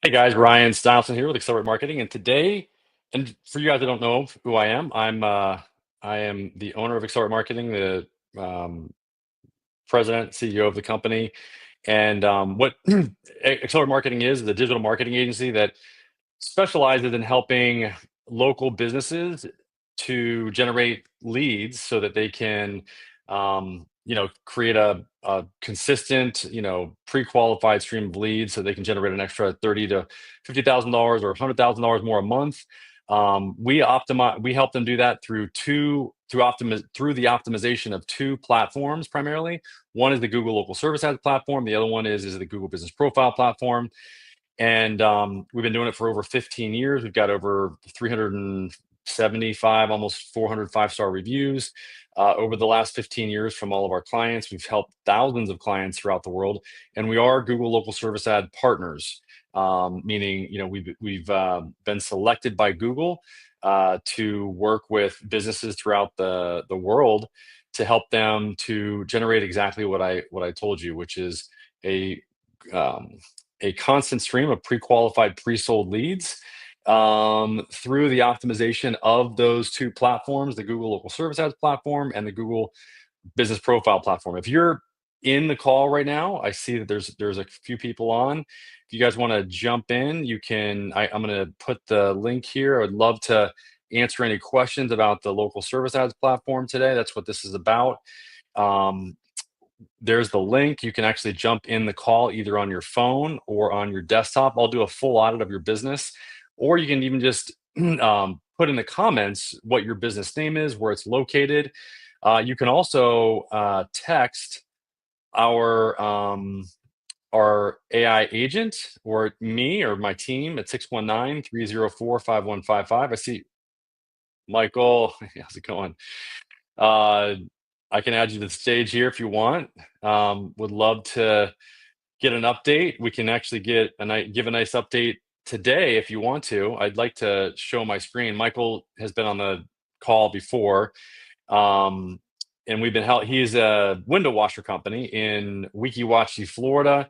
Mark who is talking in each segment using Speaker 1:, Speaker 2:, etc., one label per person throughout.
Speaker 1: Hey guys, Ryan Stilson here with Accelerate Marketing, and today, and for you guys that don't know who I am the owner of Accelerate Marketing, the president, CEO of the company, and what Accelerate Marketing is a digital marketing agency that specializes in helping local businesses to generate leads so that they can, create a consistent, pre-qualified stream of leads so they can generate an extra $30,000 to $50,000 or $100,000 more a month. We help them do that through the optimization of two platforms primarily. One is the Google Local Service Ads platform. The other one is the Google Business Profile platform. And we've been doing it for over 15 years. We've got over 375, almost 400 five-star reviews over the last 15 years from all of our clients. We've helped thousands of clients throughout the world, and we are Google Local Service Ad partners, meaning we've been selected by Google to work with businesses throughout the world to help them to generate exactly what I told you, which is a um, a constant stream of pre-qualified, pre-sold leads through the optimization of those two platforms, the Google Local Service Ads platform and the Google Business Profile platform. If you're in the call right now, I see that there's a few people on. If you guys want to jump in, you can. I'm going to put the link here. I'd love to answer any questions about the local service ads platform today. That's what this is about. Um, there's the link. You can actually jump in the call either on your phone or on your desktop. I'll do a full audit of your business, or you can even just put in the comments what your business name is, where it's located. You can also text our our AI agent or me or my team at 619-304-5155. I see Michael. How's it going? Uh, I can add you to the stage here if you want. Would love to get an update. We can actually give a nice update today if you want to. I'd like to show my screen. Michael has been on the call before, um, and he's a window washer company in Weeki Wachee, Florida.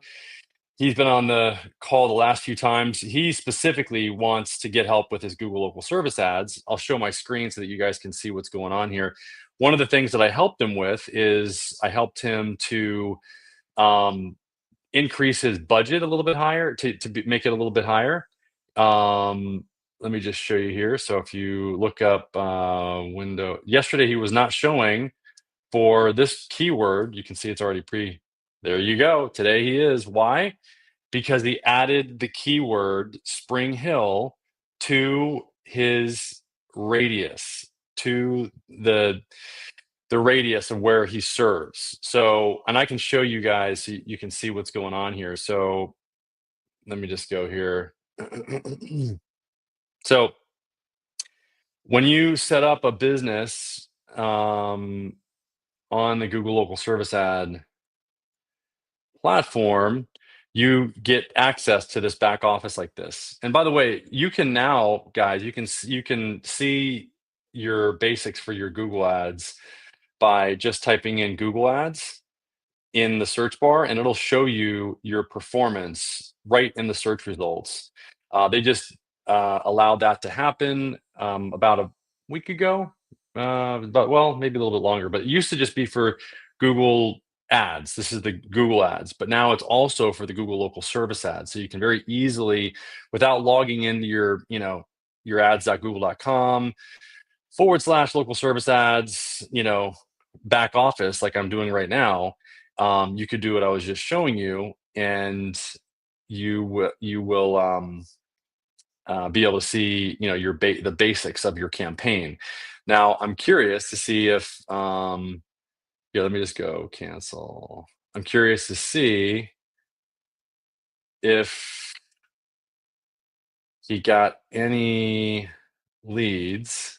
Speaker 1: He's been on the call the last few times. He specifically wants to get help with his Google Local Service Ads. I'll show my screen so that you guys can see what's going on here. One of the things that I helped him with is I helped him to um, increase his budget a little bit higher make it a little bit higher. Let me just show you here. So if you look up window, yesterday he was not showing for this keyword. You can see it's already there you go. Today he is. Why? Because he added the keyword Spring Hill to his radius, to the radius of where he serves. So, and I can show you guys so you can see what's going on here. So let me just go here. So when you set up a business on the Google Local Service Ad platform, you get access to this back office like this. And by the way, you can now, guys, you can see your basics for your Google Ads by just typing in Google Ads in the search bar, and it'll show you your performance right in the search results. They just allowed that to happen about a week ago, maybe a little bit longer. But it used to just be for Google Ads. This is the Google Ads, but now it's also for the Google Local Service Ads. So you can very easily, without logging into your ads.google.com/local service ads, back office like I'm doing right now. You could do what I was just showing you, and you will be able to see the basics of your campaign. Now I'm curious to see if let me just go cancel. I'm curious to see if he got any leads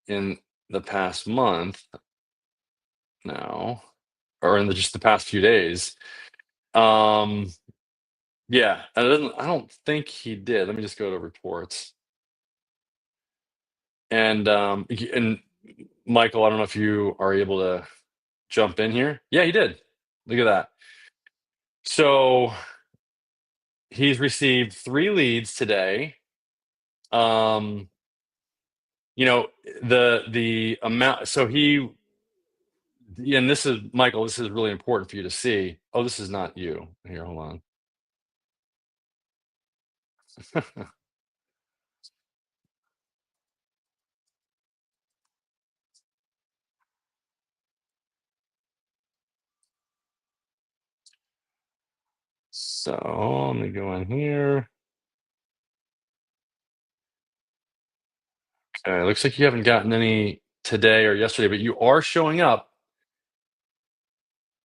Speaker 1: in the past month now, or in just the past few days. Yeah, I don't think he did. Let me just go to reports. And Michael, I don't know if you are able to jump in here. Yeah, he did. Look at that. So he's received 3 leads today. Um, you know, the amount, so he, yeah, and this is Michael, this is really important for you to see. Oh, this is not you. Here, hold on. So let me go in here. Okay, looks like you haven't gotten any today or yesterday, but you are showing up.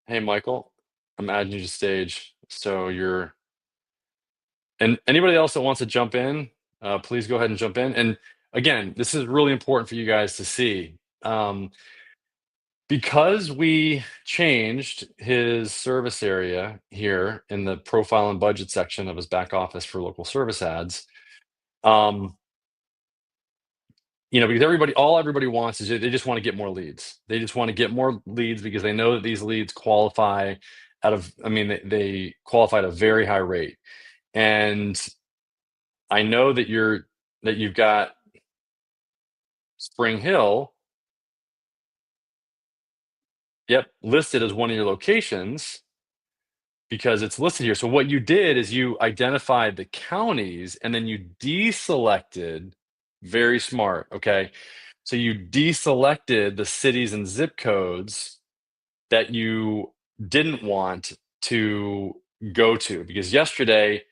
Speaker 1: Hey, Michael, I'm adding you to stage. So you're, and anybody else that wants to jump in, please go ahead and jump in. And again, this is really important for you guys to see. Because we changed his service area here in the profile and budget section of his back office for local service ads, um, because everybody wants is they just want to get more leads. They just want to get more leads because they know that these leads qualify I mean, they qualify at a very high rate. And I know that you've got Spring Hill, yep, listed as one of your locations because it's listed here. So what you did is you identified the counties and then you deselected, very smart, okay? So you deselected the cities and zip codes that you didn't want to go to because yesterday,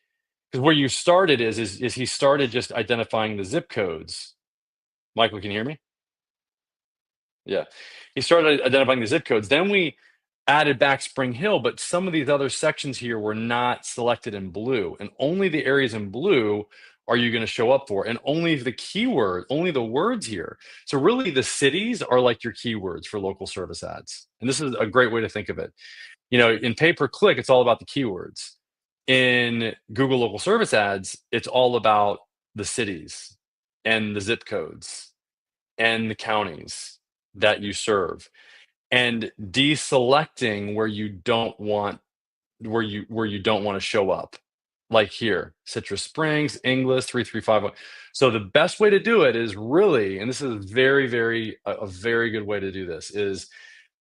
Speaker 1: because where you started is he started just identifying the zip codes. Michael, can you hear me? Yeah. He started identifying the zip codes. Then we added back Spring Hill, but some of these other sections here were not selected in blue. And only the areas in blue are you going to show up for. And only the keyword, only the words here. So really the cities are like your keywords for local service ads. And this is a great way to think of it. In pay per click, it's all about the keywords. In Google local service ads, it's all about the cities and the zip codes and the counties that you serve and deselecting where you don't want to show up, like here, Citrus Springs, Inglis 3351. So the best way to do it is really, and this is very very a very good way to do this, is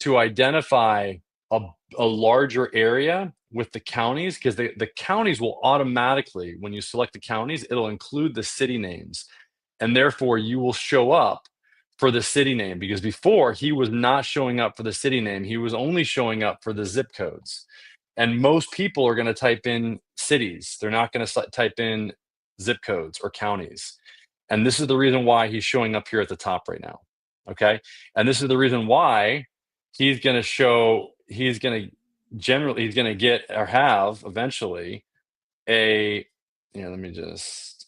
Speaker 1: to identify a, a larger area with the counties, because the counties will automatically, when you select the counties, it'll include the city names, and therefore you will show up for the city name, because before he was not showing up for the city name, he was only showing up for the zip codes. And most people are going to type in cities, they're not going to type in zip codes or counties. And this is the reason why he's showing up here at the top right now. Okay, and this is the reason why he's going to generally, he's going to get or have eventually a, let me just,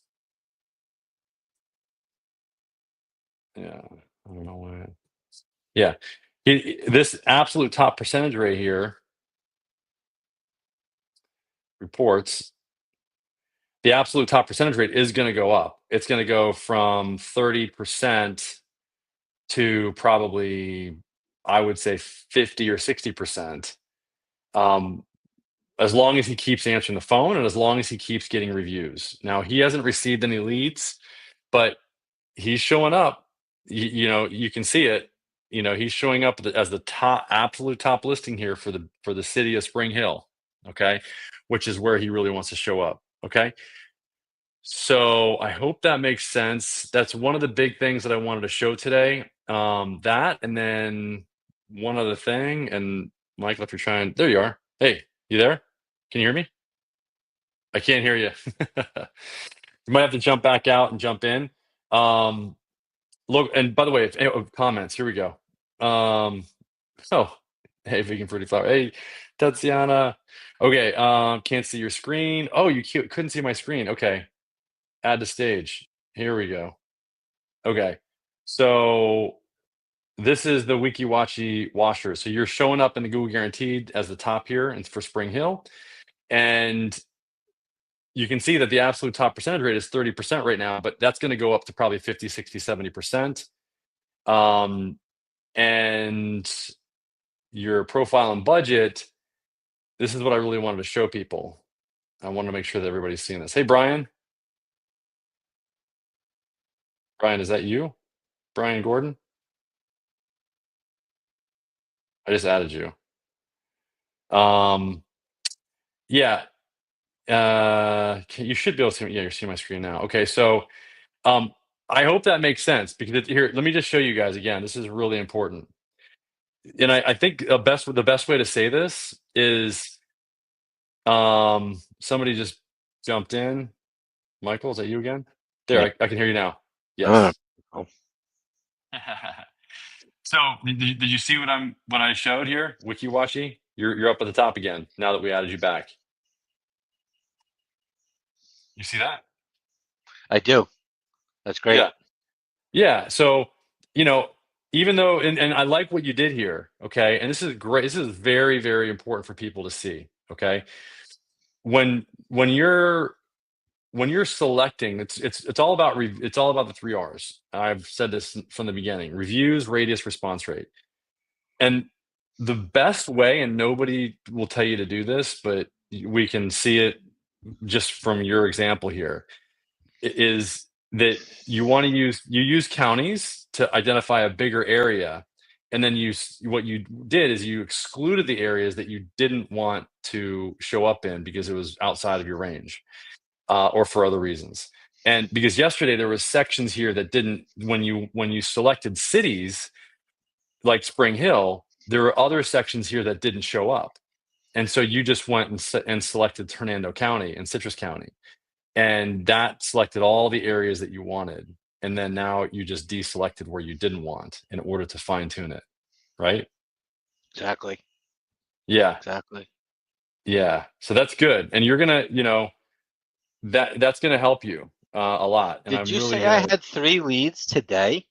Speaker 1: yeah, I don't know why. Yeah. This absolute top percentage rate here reports the absolute top percentage rate is going to go up. It's going to go from 30% to probably, I would say, 50 or 60%. Um, as long as he keeps answering the phone and as long as he keeps getting reviews. Now, he hasn't received any leads, but he's showing up. You can see it. He's showing up as the top, absolute top listing here for the city of Spring Hill. Okay, which is where he really wants to show up. Okay, so I hope that makes sense. That's one of the big things that I wanted to show today. That, and then one other thing. And Michael, if you're trying, there you are. Hey, you there? Can you hear me? I can't hear you. You might have to jump back out and jump in. Um, Look, and by the way, comments, here we go. Um, oh, hey, vegan fruity flower. Hey, Tatiana. Okay, can't see your screen. Oh, you couldn't see my screen. Okay, add to stage. Here we go. Okay, so this is the Wikiwachi washer. So you're showing up in the Google Guaranteed as the top here, and for Spring Hill, and you can see that the absolute top percentage rate is 30% right now, but that's going to go up to probably 50, 60, 70%. Um, and your profile and budget, this is what I really wanted to show people. I want to make sure that everybody's seeing this. Hey, Brian. Brian, is that you? Brian Gordon? I just added you. Um, yeah. You should be able to see. Yeah, you're seeing my screen now. Okay, so um, I hope that makes sense because here, let me just show you guys again. This is really important, and I think the best way to say this is somebody just jumped in. Michael, is that you again? There,
Speaker 2: Yeah.
Speaker 1: I can hear you now.
Speaker 2: Uh,
Speaker 1: Yes.
Speaker 2: oh,
Speaker 1: So did you see what I showed here? WikiWashi? You're up at the top again now that we added you back. You see that?
Speaker 2: I do. That's great.
Speaker 1: Yeah. Yeah. So, you know, even though and I like what you did here, okay? And this is great. This is very, very important for people to see. Okay. When you're selecting, it's all about it's all about the three R's. I've said this from the beginning: reviews, radius, response rate. And the best way, and nobody will tell you to do this, but we can see it just from your example here, is that you use counties to identify a bigger area, and then what you did is you excluded the areas that you didn't want to show up in because it was outside of your range, or for other reasons. And because yesterday there was sections here that didn't, when you selected cities like Spring Hill, there were other sections here that didn't show up. And so you just went and selected Hernando County and Citrus County, and that selected all the areas that you wanted. And then now you just deselected where you didn't want in order to fine tune it, right?
Speaker 2: Exactly.
Speaker 1: Yeah,
Speaker 2: Exactly.
Speaker 1: yeah. So that's good, and you're gonna, that's gonna help you a lot. And
Speaker 2: Did
Speaker 1: I'm
Speaker 2: you
Speaker 1: really
Speaker 2: say I
Speaker 1: gonna.
Speaker 2: had 3 leads today?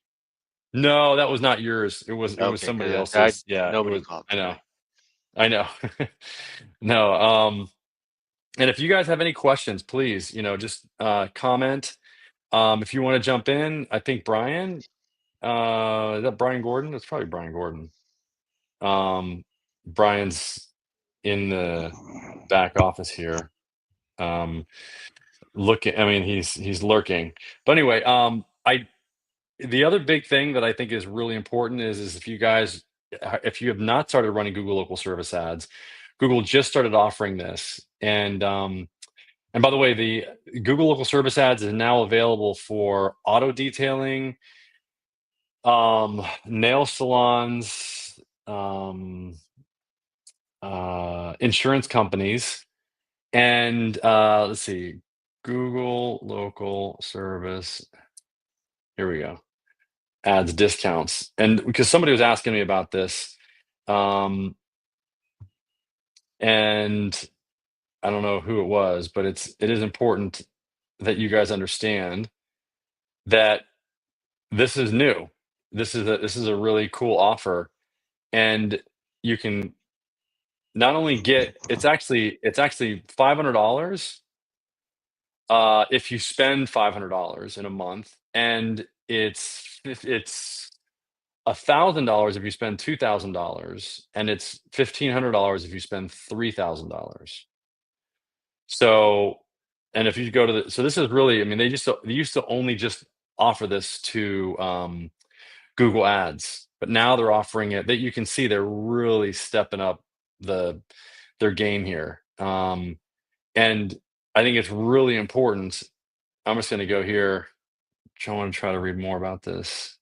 Speaker 1: No, that was not yours. It was
Speaker 2: Okay,
Speaker 1: somebody
Speaker 2: because
Speaker 1: else's. Yeah, it
Speaker 2: nobody
Speaker 1: was.
Speaker 2: called
Speaker 1: I know.
Speaker 2: today.
Speaker 1: I know. No. And if you guys have any questions, please, just comment. If you want to jump in, I think Brian, is that Brian Gordon? That's probably Brian Gordon. Brian's in the back office here. Um, looking, I mean, he's lurking. But anyway, the other big thing that I think is really important is if you guys, if you have not started running Google local service ads, Google just started offering this. And by the way, the Google local service ads is now available for auto detailing, nail salons, insurance companies, and let's see, Google local service. Here we go. Ads discounts. And because somebody was asking me about this, um, and I don't know who it was, but it is important that you guys understand that this is new. This is a really cool offer, and you can not only get, it's actually $500 if you spend $500 in a month, and it's $1,000 if you spend $2,000, and it's $1,500 if you spend $3,000. So, and if you go to the, so this is really, I mean, they used to only just offer this to Google Ads, but now they're offering it. That you can see they're really stepping up the their game here, and I think it's really important. I'm just going to go here. I want to try to read more about this.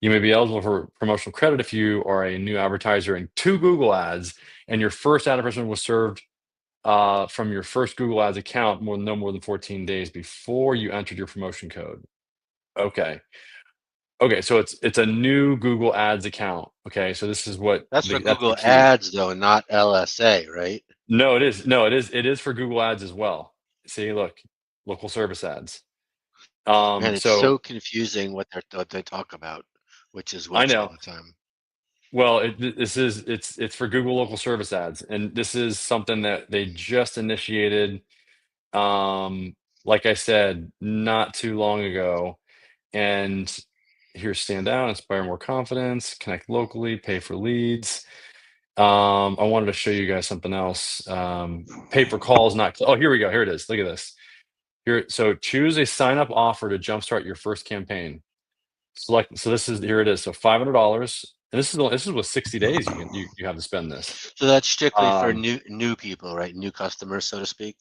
Speaker 1: You may be eligible for promotional credit if you are a new advertiser in 2 Google Ads, and your first advertisement was served from your first Google Ads account no more than 14 days before you entered your promotion code. Okay. Okay, so it's a new Google Ads account. Okay, so this is
Speaker 2: That's for
Speaker 1: that's the
Speaker 2: Google
Speaker 1: key.
Speaker 2: Ads though, not LSA, right?
Speaker 1: No, it is. No, it is for Google Ads as well. See, look, local service ads.
Speaker 2: Man, it's
Speaker 1: So
Speaker 2: so confusing what they talk about, which is
Speaker 1: I
Speaker 2: which all
Speaker 1: know.
Speaker 2: the time.
Speaker 1: Well, it's for Google local service ads, and this is something that they just initiated. Um, like I said, not too long ago. And here, stand out, inspire more confidence, connect locally, pay for leads. I wanted to show you guys something else. Pay for calls, not. Oh, here we go. Here it is. Look at this. Here, so choose a sign up offer to jumpstart your first campaign. Select. So this is here it is. So $500, and this is with 60 days. You have to spend this.
Speaker 2: So that's strictly for
Speaker 1: Um,
Speaker 2: new people, right? New customers, so to speak.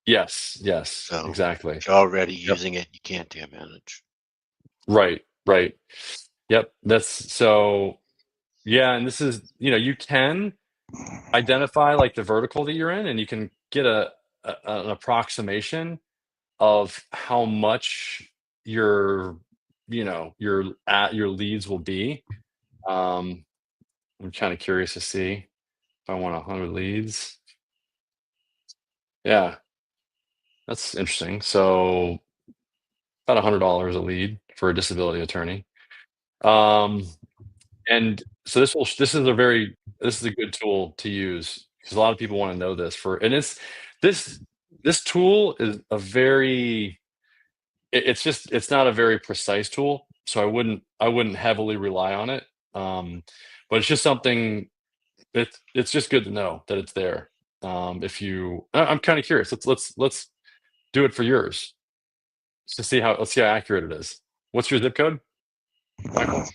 Speaker 1: yes, yes,
Speaker 2: So
Speaker 1: exactly.
Speaker 2: if you're already
Speaker 1: Yep.
Speaker 2: using it, you can't take advantage.
Speaker 1: Right, right. Yep. That's so. Yeah, and this is you can identify like the vertical that you're in, and you can get an approximation of how much your your leads will be. I'm kind of curious to see if I want 100 leads. Yeah, that's interesting. So about $100 a lead for a disability attorney. Um, and so this is a good tool to use because a lot of people want to know this and this this tool is a very it's not a very precise tool, so I wouldn't heavily rely on it. But it's just something it's just good to know that it's there. If you I'm kind of curious. Let's do it for yours to see how let's see how accurate it is. What's your zip code, Michael?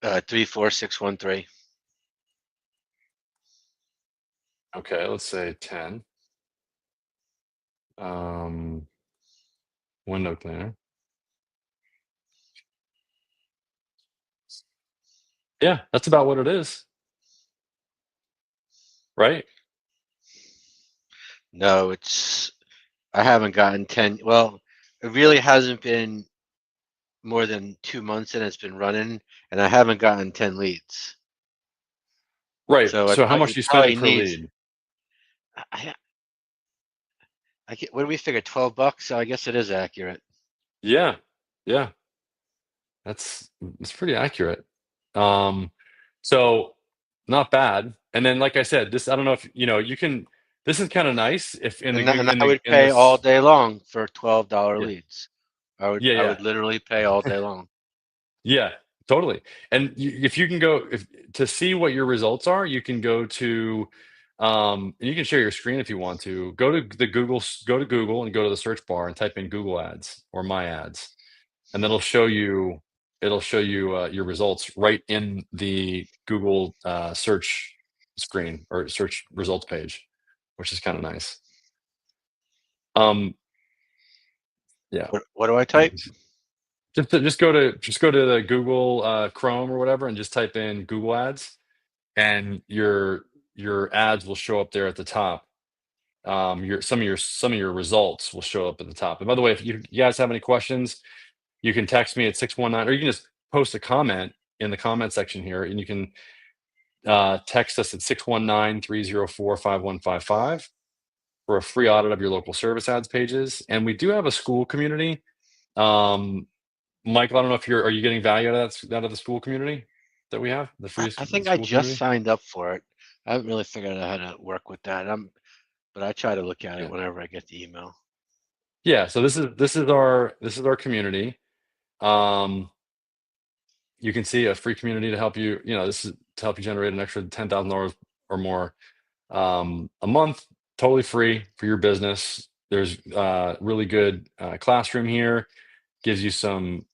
Speaker 2: 34613.
Speaker 1: Okay, let's say 10. Um, Window cleaner. Yeah, that's about what it is, right?
Speaker 2: No, I haven't gotten 10. Well, it really hasn't been more than 2 months and it's been running, and I haven't gotten 10 leads.
Speaker 1: Right.
Speaker 2: So
Speaker 1: So how much
Speaker 2: it
Speaker 1: are you spending
Speaker 2: probably
Speaker 1: per
Speaker 2: needs.
Speaker 1: lead?
Speaker 2: I, I get, what do we figure? $12. So I guess it is accurate.
Speaker 1: Yeah. Yeah. That's pretty accurate. Um, so not bad. And then, like I said, this I don't know if you can. This is kind of nice if in the
Speaker 2: And
Speaker 1: in
Speaker 2: I
Speaker 1: the
Speaker 2: would
Speaker 1: in
Speaker 2: pay all
Speaker 1: this.
Speaker 2: day long for $12
Speaker 1: Yeah.
Speaker 2: leads.
Speaker 1: Yeah.
Speaker 2: I
Speaker 1: Yeah.
Speaker 2: would literally pay all day long.
Speaker 1: Yeah. Totally. And if you can go if to see what your results are, you can go to. And you can share your screen if you want to. Go to Google and go to the search bar and type in Google Ads or My Ads, and then it'll show you your results right in the Google search screen or search results page, which is kind of nice. Um, yeah,
Speaker 2: What do I
Speaker 1: you
Speaker 2: type?
Speaker 1: can just go to the Google Chrome or whatever, and just type in Google Ads, and your ads will show up there at the top. Some of your results will show up at the top. And by the way, if you guys have any questions, you can text me at 619, or you can just post a comment in the comment section here, and you can text us at 619-304-5155 for a free audit of your local service ads pages. And we do have a school community. Um, Michael, I don't know if are you getting value out of the school community that we have, the
Speaker 2: I
Speaker 1: the
Speaker 2: think I
Speaker 1: school
Speaker 2: just
Speaker 1: community?
Speaker 2: signed up for it. I haven't really figured out how to work with that. But I try to look at it
Speaker 1: Yeah.
Speaker 2: whenever I get the email.
Speaker 1: Yeah. So this is our community. Um, you can see a free community to help you. This is to help you generate an extra $10,000 or more a month, totally free for your business. There's really good classroom here, gives you some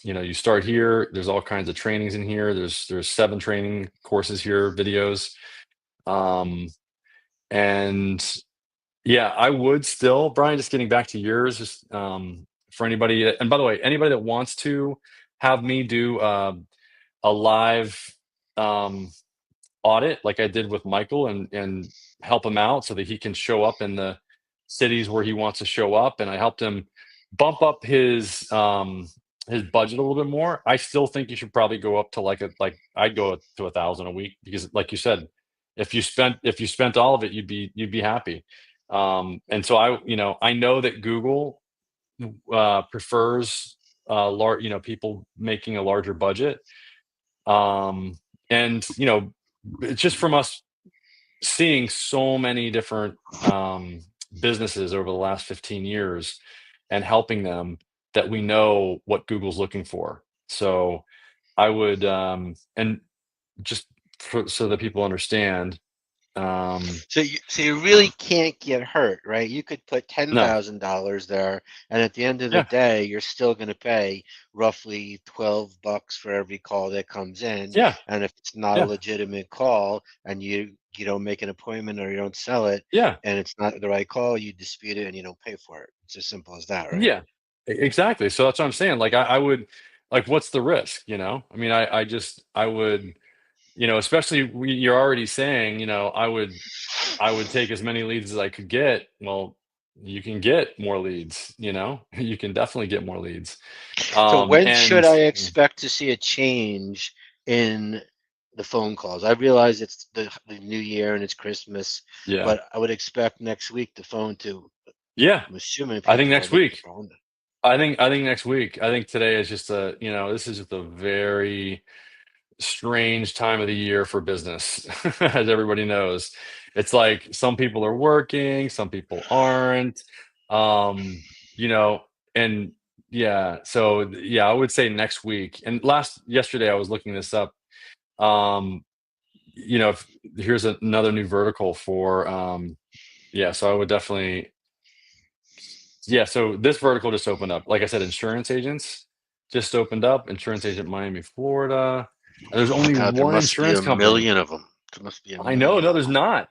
Speaker 1: you start here. There's all kinds of trainings in here. There's 7 training courses here, videos. um and yeah, I would still, Brian, just getting back to yours, just for anybody and by the way, anybody that wants to have me do a live um audit like I did with Michael, and help him out so that he can show up in the cities where he wants to show up. And I helped him bump up his budget a little bit more. I still think you should probably go up to like I'd go to 1,000 a week, because like you said, if you spent all of it, you'd be happy. And so I know that Google prefers large people making a larger budget. um and it's just from us seeing so many different businesses over the last 15 years and helping them, that we know what Google's looking for. So I would and just so that people understand. Um,
Speaker 2: So you really can't get hurt, right? You could put
Speaker 1: no,
Speaker 2: $10,000 there, and at the end of the
Speaker 1: yeah,
Speaker 2: day, you're still going to pay roughly $12 for every call that comes in.
Speaker 1: yeah,
Speaker 2: And if it's not a
Speaker 1: yeah,
Speaker 2: legitimate call, and you don't make an appointment or you don't sell it,
Speaker 1: yeah,
Speaker 2: and it's not the right call, you dispute it and you don't pay for it. It's as simple as that, right?
Speaker 1: yeah, exactly. So that's what I'm saying. Like I would, like, what's the risk? I mean, I would, especially you're already saying, I would take as many leads as I could get. Well, you can get more leads, you can definitely get more leads.
Speaker 2: So when should
Speaker 1: And
Speaker 2: I expect to see a change in the phone calls? I realize it's the new year and it's Christmas,
Speaker 1: yeah,
Speaker 2: but I would expect next week the phone to,
Speaker 1: yeah,
Speaker 2: I'm assuming
Speaker 1: I think
Speaker 2: people are
Speaker 1: next
Speaker 2: looking
Speaker 1: week.
Speaker 2: for home.
Speaker 1: I think next week. I think today is just this is just a very strange time of the year for business, as everybody knows. It's like some people are working, some people aren't. Um, you know, and yeah, so yeah, I would say next week. And yesterday I was looking this up. Um, if here's another new vertical for yeah, so I would definitely, yeah, so this vertical just opened up. Like I said, insurance agents just opened up, insurance agent Miami, Florida. And there's
Speaker 2: Oh my
Speaker 1: only
Speaker 2: God, there
Speaker 1: one
Speaker 2: must be
Speaker 1: insurance
Speaker 2: a
Speaker 1: company.
Speaker 2: million of them. There must be a
Speaker 1: I know,
Speaker 2: million
Speaker 1: no,
Speaker 2: of
Speaker 1: there's
Speaker 2: them.
Speaker 1: not.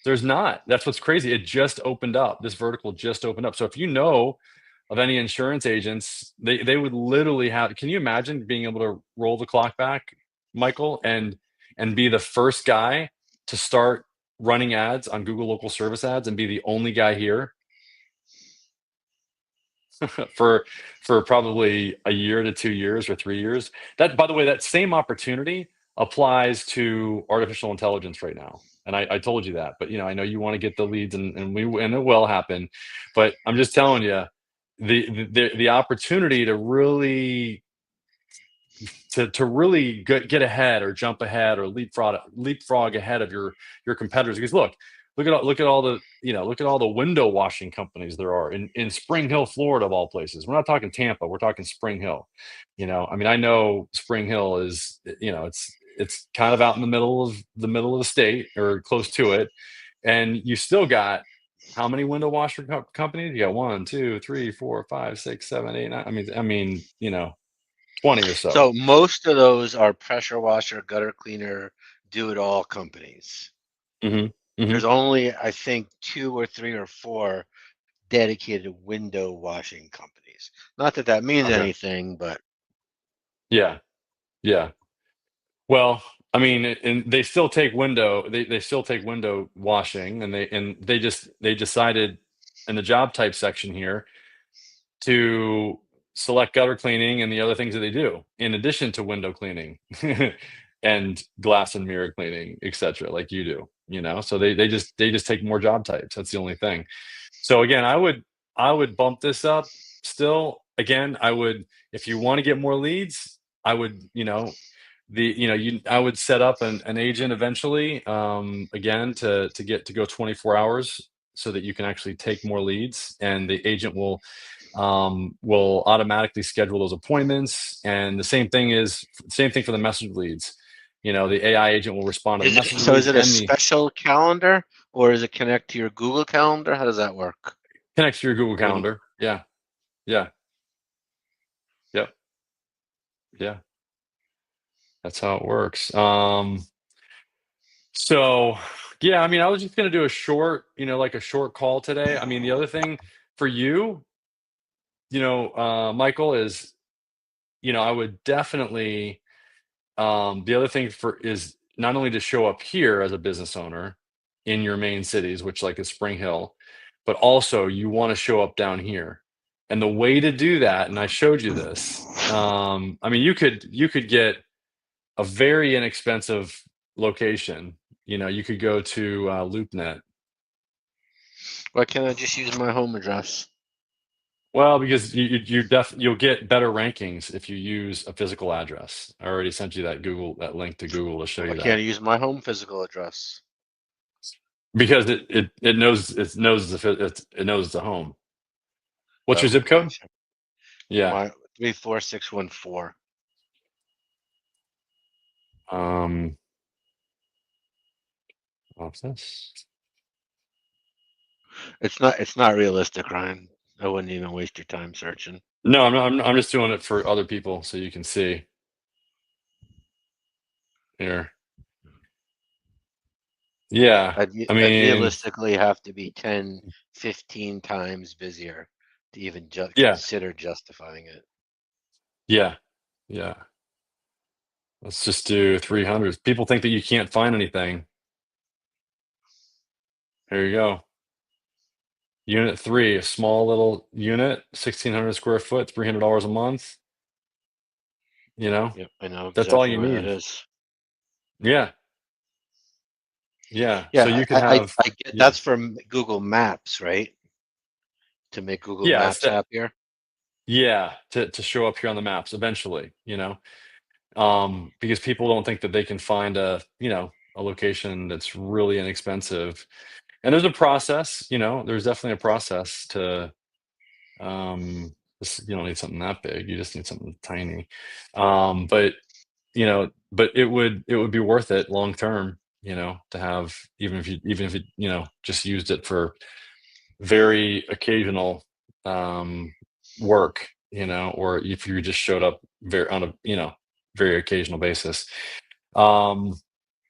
Speaker 1: There's not. That's what's crazy. It just opened up. This vertical just opened up. So if you know of any insurance agents, they would literally have, can you imagine being able to roll the clock back, Michael, and be the first guy to start running ads on Google local service ads and be the only guy here for probably a year to 2 years or 3 years. That, by the way, that same opportunity applies to artificial intelligence right now. And I told you that, but I know you want to get the leads, and it will happen. But I'm just telling you, the opportunity to really get ahead or jump ahead or leapfrog ahead of your competitors. Because look at all the look at all the window washing companies there are in Spring Hill, Florida, of all places. We're not talking Tampa, we're talking Spring Hill. I mean, I know Spring Hill is, it's kind of out in the middle of the state or close to it, and you still got how many window washer companies? You got one, two, three, four, five, six, seven, eight, nine. I mean, 20 or so.
Speaker 2: So most of those are pressure washer, gutter cleaner, do-it-all companies.
Speaker 1: Hmm.
Speaker 2: There's
Speaker 1: Hmm.
Speaker 2: only, I think, two or three or four dedicated window washing companies. Not that that means
Speaker 1: Okay.
Speaker 2: anything, but
Speaker 1: Yeah. Yeah. Well, I mean, and they still take window washing, and they decided in the job type section here to select gutter cleaning and the other things that they do in addition to window cleaning and glass and mirror cleaning, etc., like you do, so they just take more job types. That's the only thing. So again, I would bump this up still. Again, I would, if you want to get more leads, I would, I would set up an agent eventually, again, to go 24 hours so that you can actually take more leads, and the agent will automatically schedule those appointments. And the same thing for the message leads. The AI agent will respond to the message
Speaker 2: is
Speaker 1: leads
Speaker 2: it a
Speaker 1: and the
Speaker 2: special calendar or does it connect to your Google Calendar? How does that work?
Speaker 1: connects to your Google
Speaker 2: When you,
Speaker 1: Calendar. Yeah. Yeah. Yep. Yeah. That's how it works. So yeah, I mean, I was just gonna do a short, like a short call today. I mean, the other thing for you, Michael, is, I would definitely, the other thing for is not only to show up here as a business owner in your main cities, which like is Spring Hill, but also you want to show up down here. And the way to do that, and I showed you this, I mean, you could get a very inexpensive location. You could go to LoopNet.
Speaker 2: why can't I just use my home address?
Speaker 1: Well, because you'll get better rankings if you use a physical address. I already sent you that link to Google to show
Speaker 2: Why
Speaker 1: you
Speaker 2: can't
Speaker 1: that.
Speaker 2: I use my home physical address?
Speaker 1: Because it knows it's a home. What's your
Speaker 2: Oh,
Speaker 1: zip code?
Speaker 2: gotcha.
Speaker 1: Yeah.
Speaker 2: My 34614.
Speaker 1: Um, What's this?
Speaker 2: It's not realistic, Ryan. I wouldn't even waste your time searching.
Speaker 1: No, I'm not. I'm just doing it for other people so you can see. Here. Yeah. I
Speaker 2: I'd
Speaker 1: mean,
Speaker 2: realistically have to be 10, 15 times busier to even
Speaker 1: yeah.
Speaker 2: consider justifying it.
Speaker 1: Yeah. Yeah. Let's just do 300. People think that you can't find anything. There you go. Unit 3, a small little unit, 1,600 square foot, $300 a month. You know,
Speaker 2: Yep, I know
Speaker 1: that's all
Speaker 2: exactly
Speaker 1: you
Speaker 2: where that
Speaker 1: need.
Speaker 2: is.
Speaker 1: Yeah. Yeah. So
Speaker 2: Yeah,
Speaker 1: you could have,
Speaker 2: I get
Speaker 1: yeah.
Speaker 2: that's from Google Maps, right? To make Google
Speaker 1: Yeah. It's
Speaker 2: Maps
Speaker 1: that,
Speaker 2: happier.
Speaker 1: yeah. To show up here on the maps eventually, because people don't think that they can find a location that's really inexpensive. And there's a process, there's definitely a process to, you don't need something that big. You just need something tiny. But it would be worth it long term, to have, even if you just used it for very occasional work, or if you just showed up very on a very occasional basis. Um,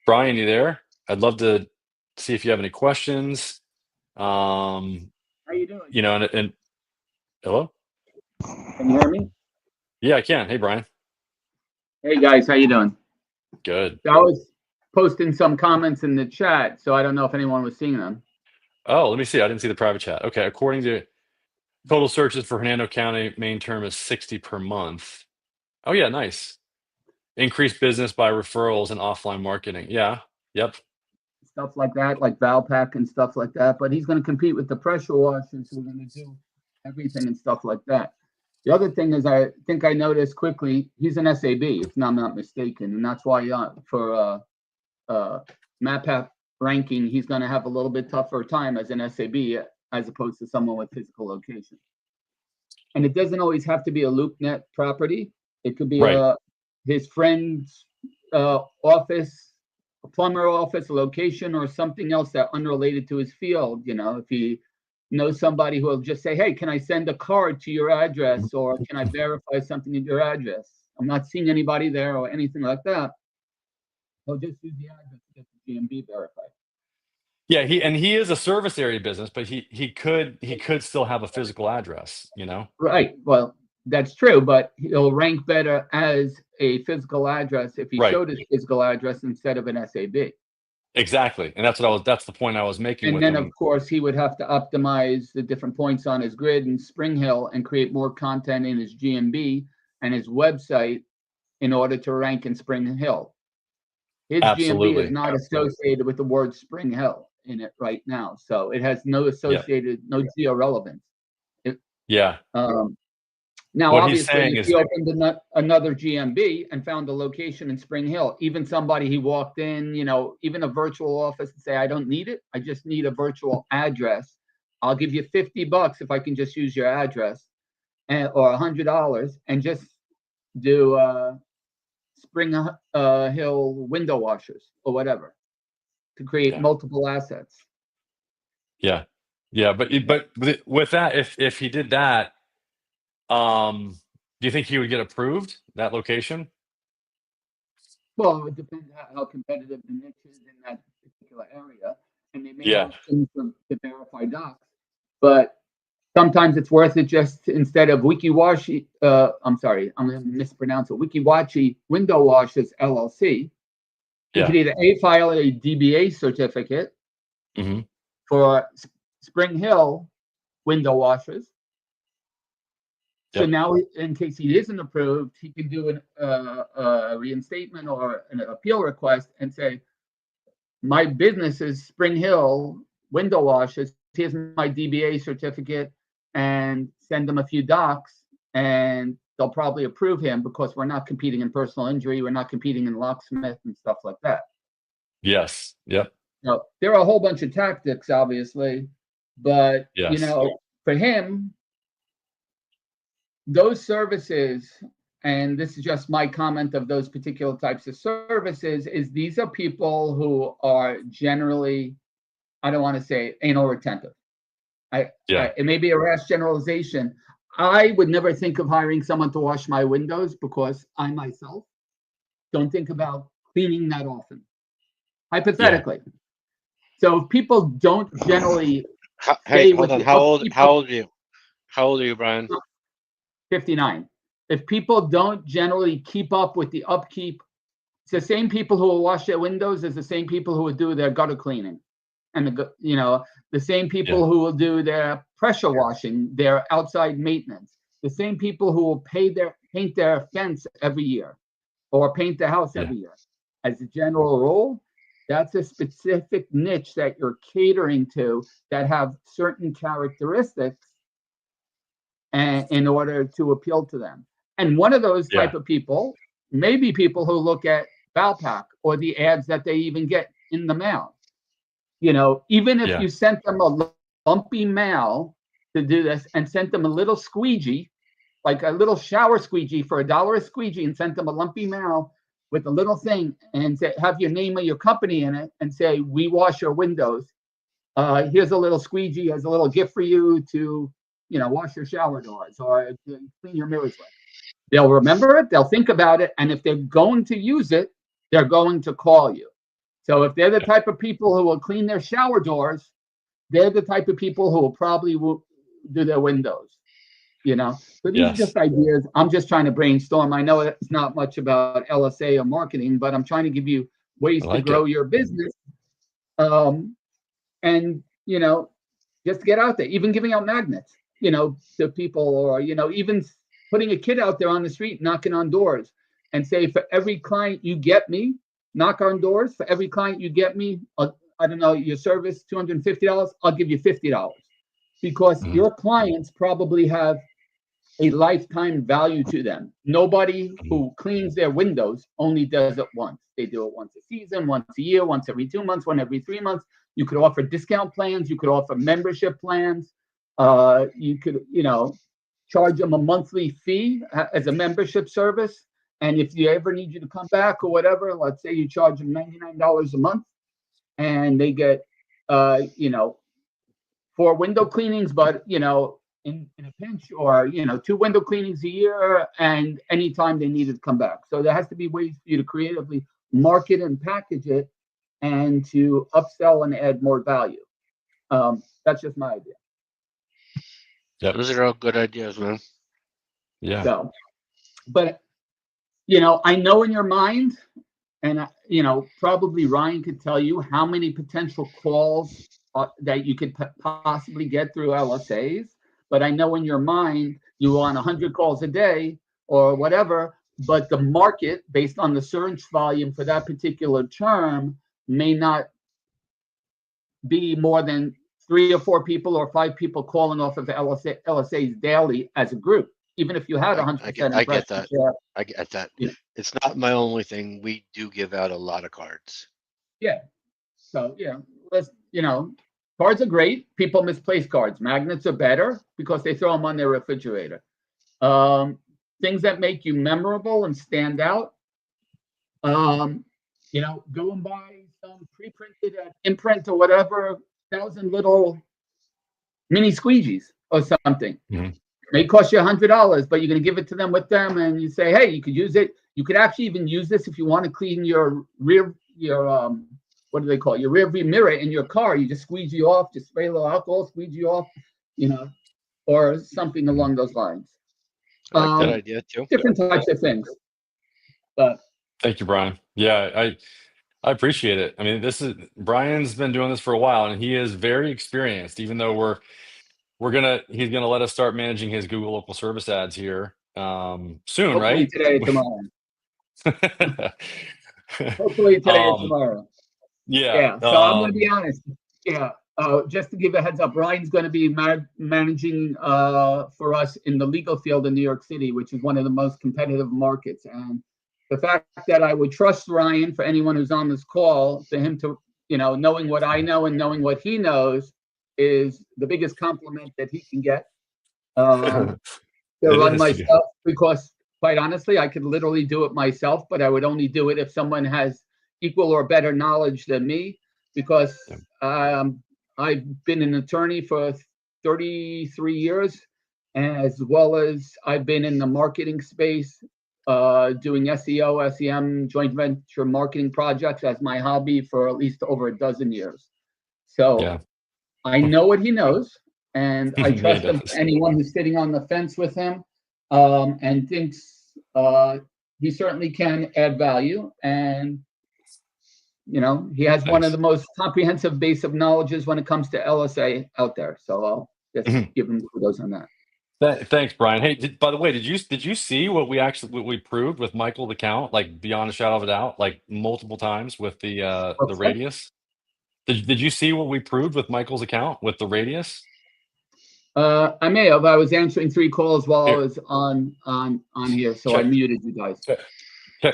Speaker 1: Brian, you there? I'd love to see if you have any questions. Um,
Speaker 3: How you doing?
Speaker 1: and hello?
Speaker 3: Can you hear me?
Speaker 1: Yeah, I can. Hey, Brian.
Speaker 3: Hey guys, how you doing?
Speaker 1: Good.
Speaker 3: I was posting some comments in the chat, so I don't know if anyone was seeing them.
Speaker 1: Oh, let me see. I didn't see the private chat. Okay. According to total searches for Hernando County, main term is 60 per month. Oh, yeah. Nice. Increased business by referrals and offline marketing. Yeah. Yep.
Speaker 3: Stuff like that, like Valpak and stuff like that. But he's going to compete with the pressure washers who are going to do everything and stuff like that. The other thing is, I think I noticed quickly, he's an SAB, if I'm not mistaken, and that's why for MapApp ranking, he's going to have a little bit tougher time as an SAB as opposed to someone with physical location. And it doesn't always have to be a LoopNet property. It could be
Speaker 1: Right.
Speaker 3: his friend's office, a plumber office, a location, or something else that unrelated to his field. If he knows somebody who will just say, "Hey, can I send a card to your address, or can I verify something at your address? I'm not seeing anybody there, or anything like that." He'll just use the address to get the GMB verified.
Speaker 1: Yeah. He is a service area business, but he could still have a physical address,
Speaker 3: Right. Well, that's true, but he'll rank better as a physical address if he
Speaker 1: Right.
Speaker 3: showed his physical address instead of an SAB.
Speaker 1: Exactly. And that's the point I was making
Speaker 3: And
Speaker 1: with
Speaker 3: then, of
Speaker 1: him.
Speaker 3: course, he would have to optimize the different points on his grid in Spring Hill and create more content in his GMB and his website in order to rank in Spring Hill. His GMB is
Speaker 1: Absolutely.
Speaker 3: not associated with the word Spring Hill in it right now. So it has no
Speaker 1: Yeah.
Speaker 3: no geo relevance.
Speaker 1: Yeah.
Speaker 3: Now,
Speaker 1: What he's
Speaker 3: obviously,
Speaker 1: saying
Speaker 3: if
Speaker 1: is,
Speaker 3: he opened another GMB and found a location in Spring Hill, even somebody he walked in, even a virtual office and say, "I don't need it. I just need a virtual address. I'll give you $50 if I can just use your address, or $100, and just do Spring Hill window washers or whatever to create
Speaker 1: yeah.
Speaker 3: multiple assets."
Speaker 1: Yeah. Yeah. But with that, if he did that, do you think he would get approved, that location?
Speaker 3: Well, it would depend how competitive the niche is in that particular area, and they may
Speaker 1: Yeah.
Speaker 3: have things to verify docs. But sometimes it's worth it just instead of WikiWashi. I'm sorry, I'm going to mispronounce it. WikiWachi Window Washers LLC. You
Speaker 1: Yeah.
Speaker 3: could either file a DBA certificate
Speaker 1: Hmm.
Speaker 3: for Spring Hill window washers. So
Speaker 1: Yep.
Speaker 3: now, in case he isn't approved, he can do a reinstatement or an appeal request and say, "My business is Spring Hill window washers. Here's my DBA certificate," and send them a few docs, and they'll probably approve him because we're not competing in personal injury. We're not competing in locksmith and stuff like that.
Speaker 1: Yes. Yep.
Speaker 3: There are a whole bunch of tactics, obviously, but
Speaker 1: Yes.
Speaker 3: for him, those services and this is just my comment of those particular types of services, is these are people who are generally, I don't want to say anal retentive. It may be a rash generalization. I would never think of hiring someone to wash my windows because I myself don't think about cleaning that often, hypothetically. Yeah. So if people don't generally
Speaker 2: hey, hold on. How old are you? How old are you, Brian?
Speaker 3: 59. If people don't generally keep up with the upkeep, it's the same people who will wash their windows as the same people who would do their gutter cleaning, and the same people who will do their pressure washing, their outside maintenance, the same people who will paint their fence every year or paint the house every year. As a general rule, that's a specific niche that you're catering to that have certain characteristics and in order to appeal to them. And one of those type of people may be people who look at Valpak or the ads that they even get in the mail. Even if you sent them a lumpy mail to do this and sent them a little squeegee, like a little shower squeegee for $1 a squeegee, and sent them a lumpy mail with a little thing and say, have your name of your company in it and say, we wash your windows. Here's a little squeegee as a little gift for you to, wash your shower doors or clean your mirrors with. They'll remember it, they'll think about it, and if they're going to use it, they're going to call you. So if they're the type of people who will clean their shower doors, they're the type of people who will probably do their windows. So these are just ideas. I'm just trying to brainstorm. I know it's not much about LSA or marketing, but I'm trying to give you ways to grow your business. And just get out there, even giving out magnets, to people, or, even putting a kid out there on the street, knocking on doors, and say, for every client you get me, knock on doors. For every client you get me, I don't know, your service, $250, I'll give you $50. Because your clients probably have a lifetime value to them. Nobody who cleans their windows only does it once. They do it once a season, once a year, once every 2 months, once every 3 months. You could offer discount plans. You could offer membership plans. You could, charge them a monthly fee as a membership service. And if you ever need you to come back or whatever, let's say you charge them $99 a month, and they get, 4 window cleanings, but, in a pinch, or, 2 window cleanings a year, and anytime they need to come back. So there has to be ways for you to creatively market and package it and to upsell and add more value. That's just my idea.
Speaker 2: Yep. Those are all good ideas, man.
Speaker 1: Yeah.
Speaker 3: So, but, I know in your mind, and, probably Ryan could tell you how many potential calls that you could possibly get through LSAs. But I know in your mind, you want 100 calls a day or whatever, but the market, based on the search volume for that particular term, may not be more than 3 or 4 people or 5 people calling off of the LSAs daily as a group. Even if you had 100%.
Speaker 2: I get that. I get that. Yeah. It's not my only thing. We do give out a lot of cards.
Speaker 3: Yeah. So, let's, cards are great. People misplace cards. Magnets are better because they throw them on their refrigerator. Things that make you memorable and stand out. Go and buy some pre-printed at Imprint or whatever, 1,000 little mini squeegees or something. Mm-hmm. It may cost you $100, but you're going to give it to them with them, and you say, hey, you could use it. You could actually even use this if you want to clean your what do they call it? Your rear view mirror in your car. You just squeegee off, just spray a little alcohol, squeegee off, or something along those lines.
Speaker 2: I like that idea too.
Speaker 3: Different types of things. But
Speaker 1: thank you, Brian. Yeah, I appreciate it. I mean, Brian's been doing this for a while, and he is very experienced. Even though he's gonna let us start managing his Google local service ads here soon, hopefully, right?
Speaker 3: Today, tomorrow. Hopefully today or tomorrow.
Speaker 1: Yeah.
Speaker 3: So I'm going to be honest. Yeah. Just to give a heads up, Ryan's going to be managing for us in the legal field in New York City, which is one of the most competitive markets. And the fact that I would trust Ryan, for anyone who's on this call, for him to, knowing what I know and knowing what he knows, is the biggest compliment that he can get to run my stuff, because quite honestly, I could literally do it myself, but I would only do it if someone has equal or better knowledge than me, because I've been an attorney for 33 years, as well as I've been in the marketing space, doing SEO, SEM, joint venture marketing projects as my hobby for at least over a dozen years. So I know what he knows, and I trust him. Anyone who's sitting on the fence with him and thinks he certainly can add value. And, you know, he has one of the most comprehensive base of knowledges when it comes to LSA out there. So I'll just give him kudos on that.
Speaker 1: Thanks, Brian. Hey, by the way, did you see what we proved with Michael the Count, like beyond a shadow of a doubt, like multiple times with the radius? Did you see what we proved with Michael's account with the radius?
Speaker 3: I may have. I was answering 3 calls while I was on here, so I muted you guys.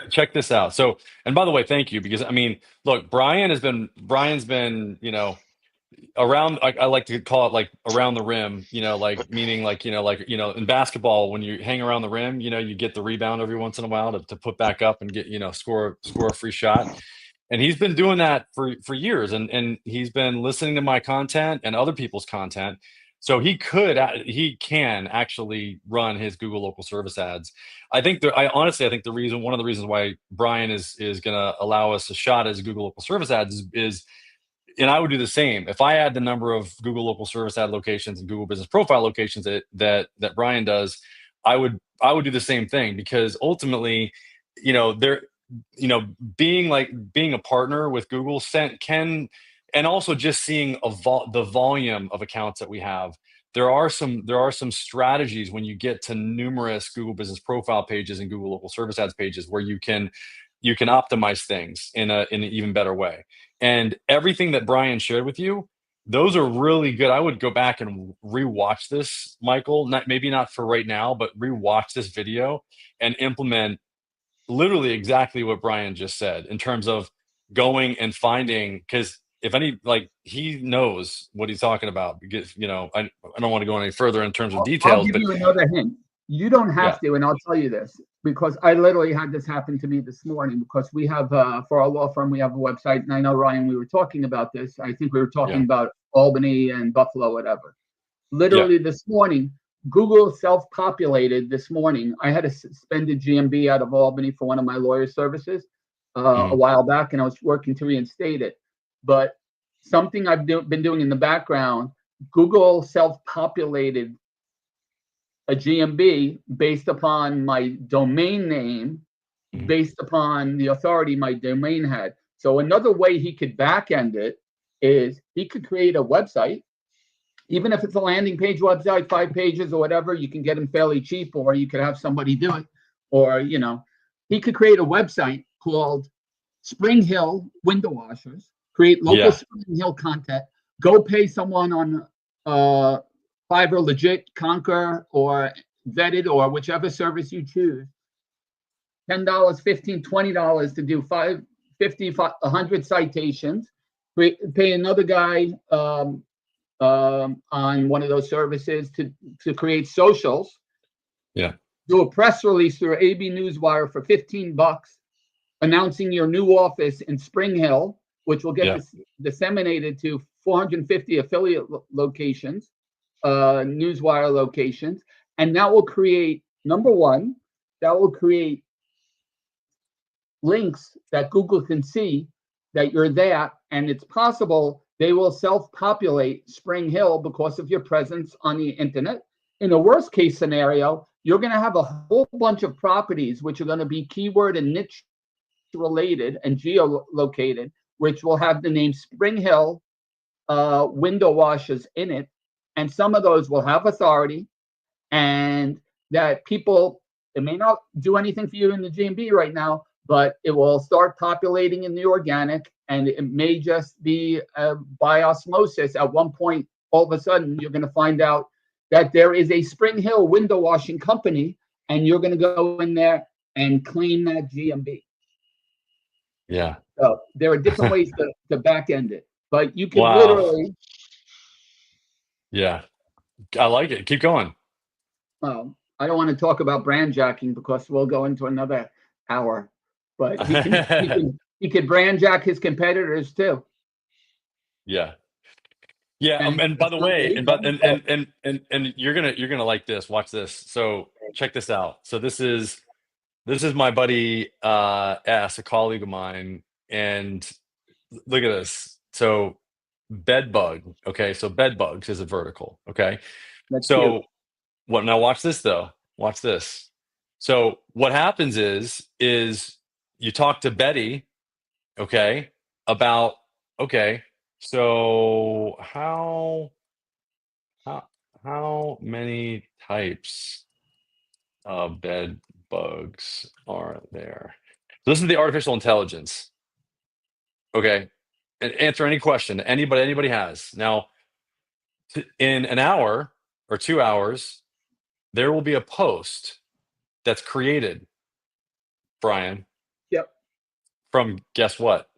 Speaker 1: Check this out. So, and by the way, thank you, because I mean, look, Brian's been, you know, around, I like to call it like around the rim, you know, like meaning like, you know, in basketball, when you hang around the rim, you know, you get the rebound every once in a while to put back up and get, you know, score a free shot. And he's been doing that for years, and he's been listening to my content and other people's content. So he can actually run his Google local service ads. I think one of the reasons why Brian is going to allow us a shot as Google local service ads is, and I would do the same. If I had the number of Google local service ad locations and Google business profile locations that Brian does, I would do the same thing, because ultimately, you know, being a partner with Google can, and also just seeing the volume of accounts that we have. There are some strategies when you get to numerous Google business profile pages and Google local service ads pages where you can optimize things in an even better way. And everything that Brian shared with you, those are really good. I would go back and rewatch this, Michael, maybe not for right now, but rewatch this video and implement literally exactly what Brian just said in terms of going and finding, because if any, like, he knows what he's talking about, because, you know, I don't want to go any further in terms of details.
Speaker 3: I'll give you another hint. You don't have to, and I'll tell you this, because I literally had this happen to me this morning, because we have, for our law firm, we have a website, and I know, Ryan, we were talking about this. I think we were talking about Albany and Buffalo, whatever. Literally this morning, Google self-populated this morning. I had a suspended GMB out of Albany for one of my lawyer services a while back, and I was working to reinstate it. But something I've been doing in the background, Google self-populated a GMB based upon my domain name, based upon the authority my domain had. So another way he could back-end it is he could create a website. Even if it's a landing page website, 5 pages or whatever, you can get them fairly cheap, or you could have somebody do it. Or, you know, he could create a website called Spring Hill Window Washers, create local Spring Hill content, go pay someone on Fiverr, Legit, Conquer, or Vetted, or whichever service you choose, $10, $15, $20 to do 50, 100 citations, pay another guy on one of those services to create socials. Do a press release through AB Newswire for $15, announcing your new office in Spring Hill, which will get disseminated to 450 affiliate locations, Newswire locations, and that will create, number one, that will create links that Google can see that you're there, and it's possible they will self-populate Spring Hill because of your presence on the internet. In a worst case scenario, you're going to have a whole bunch of properties which are going to be keyword and niche related and geolocated, which will have the name Spring Hill window washers in it. And some of those will have authority, and that people, it may not do anything for you in the GMB right now, but it will start populating in the organic, and it may just be by osmosis. At one point, all of a sudden, you're going to find out that there is a Spring Hill window washing company, and you're going to go in there and claim that GMB.
Speaker 1: Yeah.
Speaker 3: So there are different ways to back end it, but you can literally.
Speaker 1: Yeah, I like it. Keep going.
Speaker 3: I don't want to talk about brand jacking because we'll go into another hour. But he can brand jack his competitors too.
Speaker 1: Yeah. Yeah,
Speaker 3: And
Speaker 1: and by the way, and you're gonna like this. Watch this. So check this out. So this is my buddy S, a colleague of mine, and look at this. So bed bug. Okay, so bed bugs is a vertical. Okay,
Speaker 3: that's cute.
Speaker 1: so what? Now watch this though. Watch this. So what happens is you talk to Betty, okay, about okay. So how how many types of bed bugs are there? So this is the artificial intelligence. Okay. And answer any question that anybody has. Now, in an hour or 2 hours, there will be a post that's created, Brian,
Speaker 3: Yep.
Speaker 1: from guess what?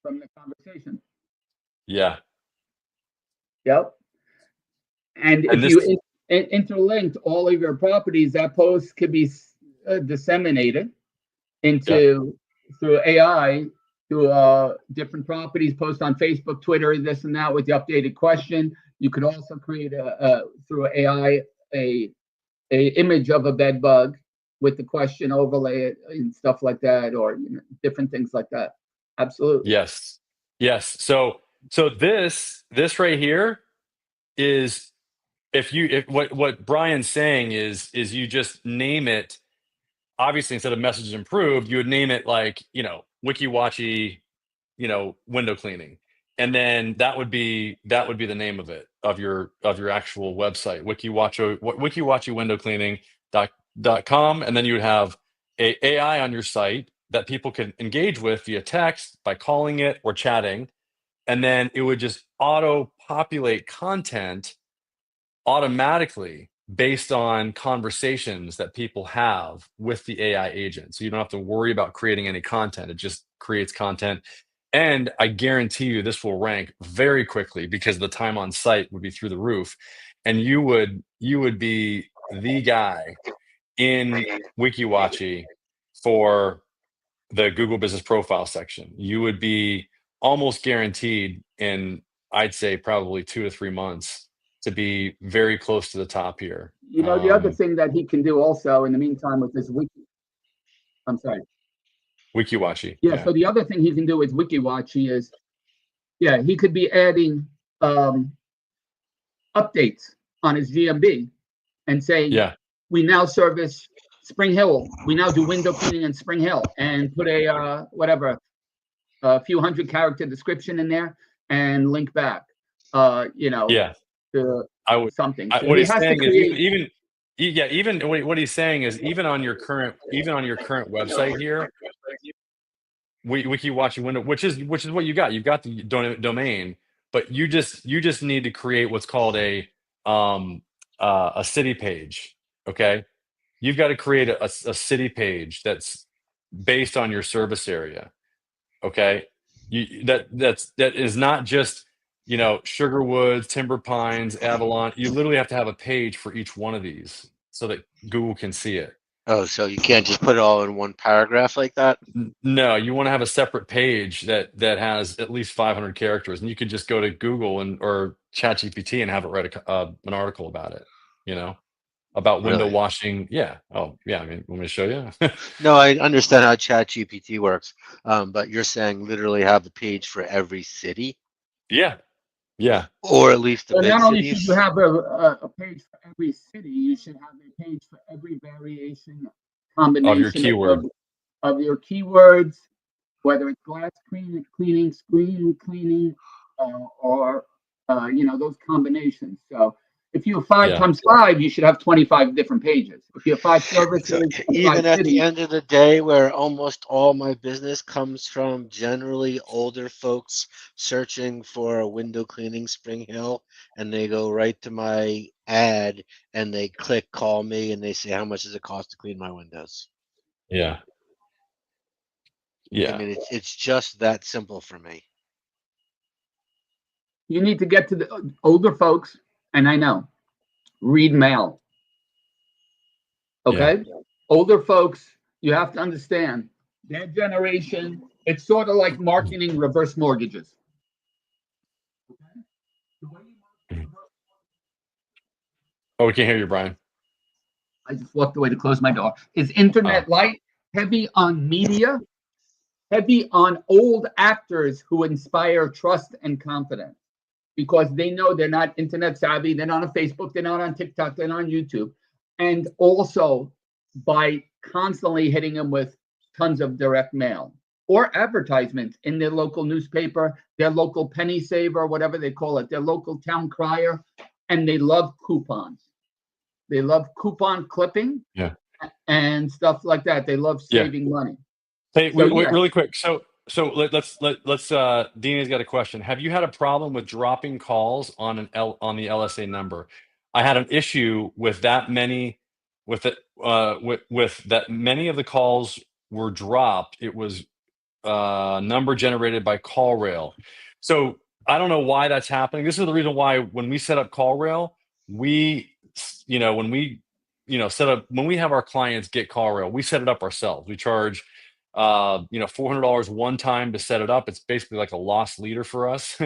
Speaker 3: From the conversation.
Speaker 1: Yeah.
Speaker 3: Yep. And
Speaker 1: And
Speaker 3: if
Speaker 1: this
Speaker 3: you interlinked all of your properties, that post could be disseminated
Speaker 1: yeah.
Speaker 3: into through AI to different properties, post on Facebook, Twitter, this and that with the updated question. You could also create through AI a image of a bed bug with the question, overlay it and stuff like that, or different things like that. Absolutely.
Speaker 1: Yes. Yes. So this right here is if what Brian's saying is you just name it. Obviously, instead of message improved, you would name it like, WikiWatchy, window cleaning. And then that would be the name of it, of your actual website, WikiWatchy window cleaning dot com. And then you would have a AI on your site that people can engage with via text by calling it or chatting. And then it would just auto populate content automatically based on conversations that people have with the AI agent. So you don't have to worry about creating any content. It just creates content. And I guarantee you this will rank very quickly because the time on site would be through the roof. And you would be the guy in WikiWatchy for the Google Business Profile section. You would be almost guaranteed in, I'd say, probably 2 to 3 months to be very close to the top here.
Speaker 3: The other thing that he can do also in the meantime with this I'm sorry.
Speaker 1: WikiWatchy.
Speaker 3: Yeah. So the other thing he can do with WikiWatchy is, he could be adding updates on his GMB and saying, we now service Spring Hill. We now do window cleaning in Spring Hill, and put a a few hundred character description in there and link back. To something. So
Speaker 1: what
Speaker 3: he
Speaker 1: he's
Speaker 3: has
Speaker 1: saying
Speaker 3: to create,
Speaker 1: is even what he's saying is even on your current website here, WikiWatchy window, which is what you got. You've got the domain, but you just need to create what's called a city page. Okay, you've got to create a city page that's based on your service area. Okay, that is not just Sugar Woods, Timber Pines, Avalon. You literally have to have a page for each one of these so that Google can see it.
Speaker 2: Oh, so you can't just put it all in one paragraph like that?
Speaker 1: No, you want to have a separate page that has at least 500 characters, and you could just go to Google or ChatGPT and have it write an article about it. About window
Speaker 2: Really?
Speaker 1: washing. Yeah. Oh, yeah. I mean, want me to show you?
Speaker 2: No, I understand how ChatGPT works, but you're saying literally have a page for every city,
Speaker 1: Yeah. Yeah.
Speaker 2: or at least the
Speaker 3: so
Speaker 2: big
Speaker 3: not only should
Speaker 2: cities?
Speaker 3: you have a page for every city, you should have a page for every variation
Speaker 1: Of your
Speaker 3: combination
Speaker 1: keyword.
Speaker 3: of your keywords, whether it's glass cleaning, screen cleaning, or those combinations. So if you have 5
Speaker 1: Yeah.
Speaker 3: times 5, you should have 25 different pages. If you have 5 services,
Speaker 2: So
Speaker 3: and
Speaker 2: even
Speaker 3: 5
Speaker 2: at the
Speaker 3: cities,
Speaker 2: end of the day, where almost all my business comes from generally older folks searching for a window cleaning Spring Hill, and they go right to my ad and they click call me and they say, how much does it cost to clean my windows?
Speaker 1: Yeah.
Speaker 2: I
Speaker 1: Yeah.
Speaker 2: mean, it's just that simple for me.
Speaker 3: you need to get to the older folks, and I know, read mail. Okay. Older folks, you have to understand their generation, it's sort of like marketing reverse mortgages. Okay? The way you market
Speaker 1: Oh, we can't hear you, Brian.
Speaker 3: I just walked away to close my door. Is internet light, heavy on media, heavy on old actors who inspire trust and confidence because they know they're not internet savvy, they're not on Facebook, they're not on TikTok, they're not on YouTube. And also by constantly hitting them with tons of direct mail or advertisements in their local newspaper, their local penny saver, whatever they call it, their local town crier, and they love coupons. They love coupon clipping and stuff like that. They love saving money.
Speaker 1: Hey,
Speaker 3: So,
Speaker 1: wait, really quick. So let's Dina's got a question. Have you had a problem with dropping calls on the LSA number? I had an issue with that many, with it, with that many of the calls were dropped. It was number generated by CallRail. So I don't know why that's happening. This is the reason why when we set up CallRail, when we have our clients get CallRail, we set it up ourselves. We charge $400 one time to set it up. It's basically like a lost leader for us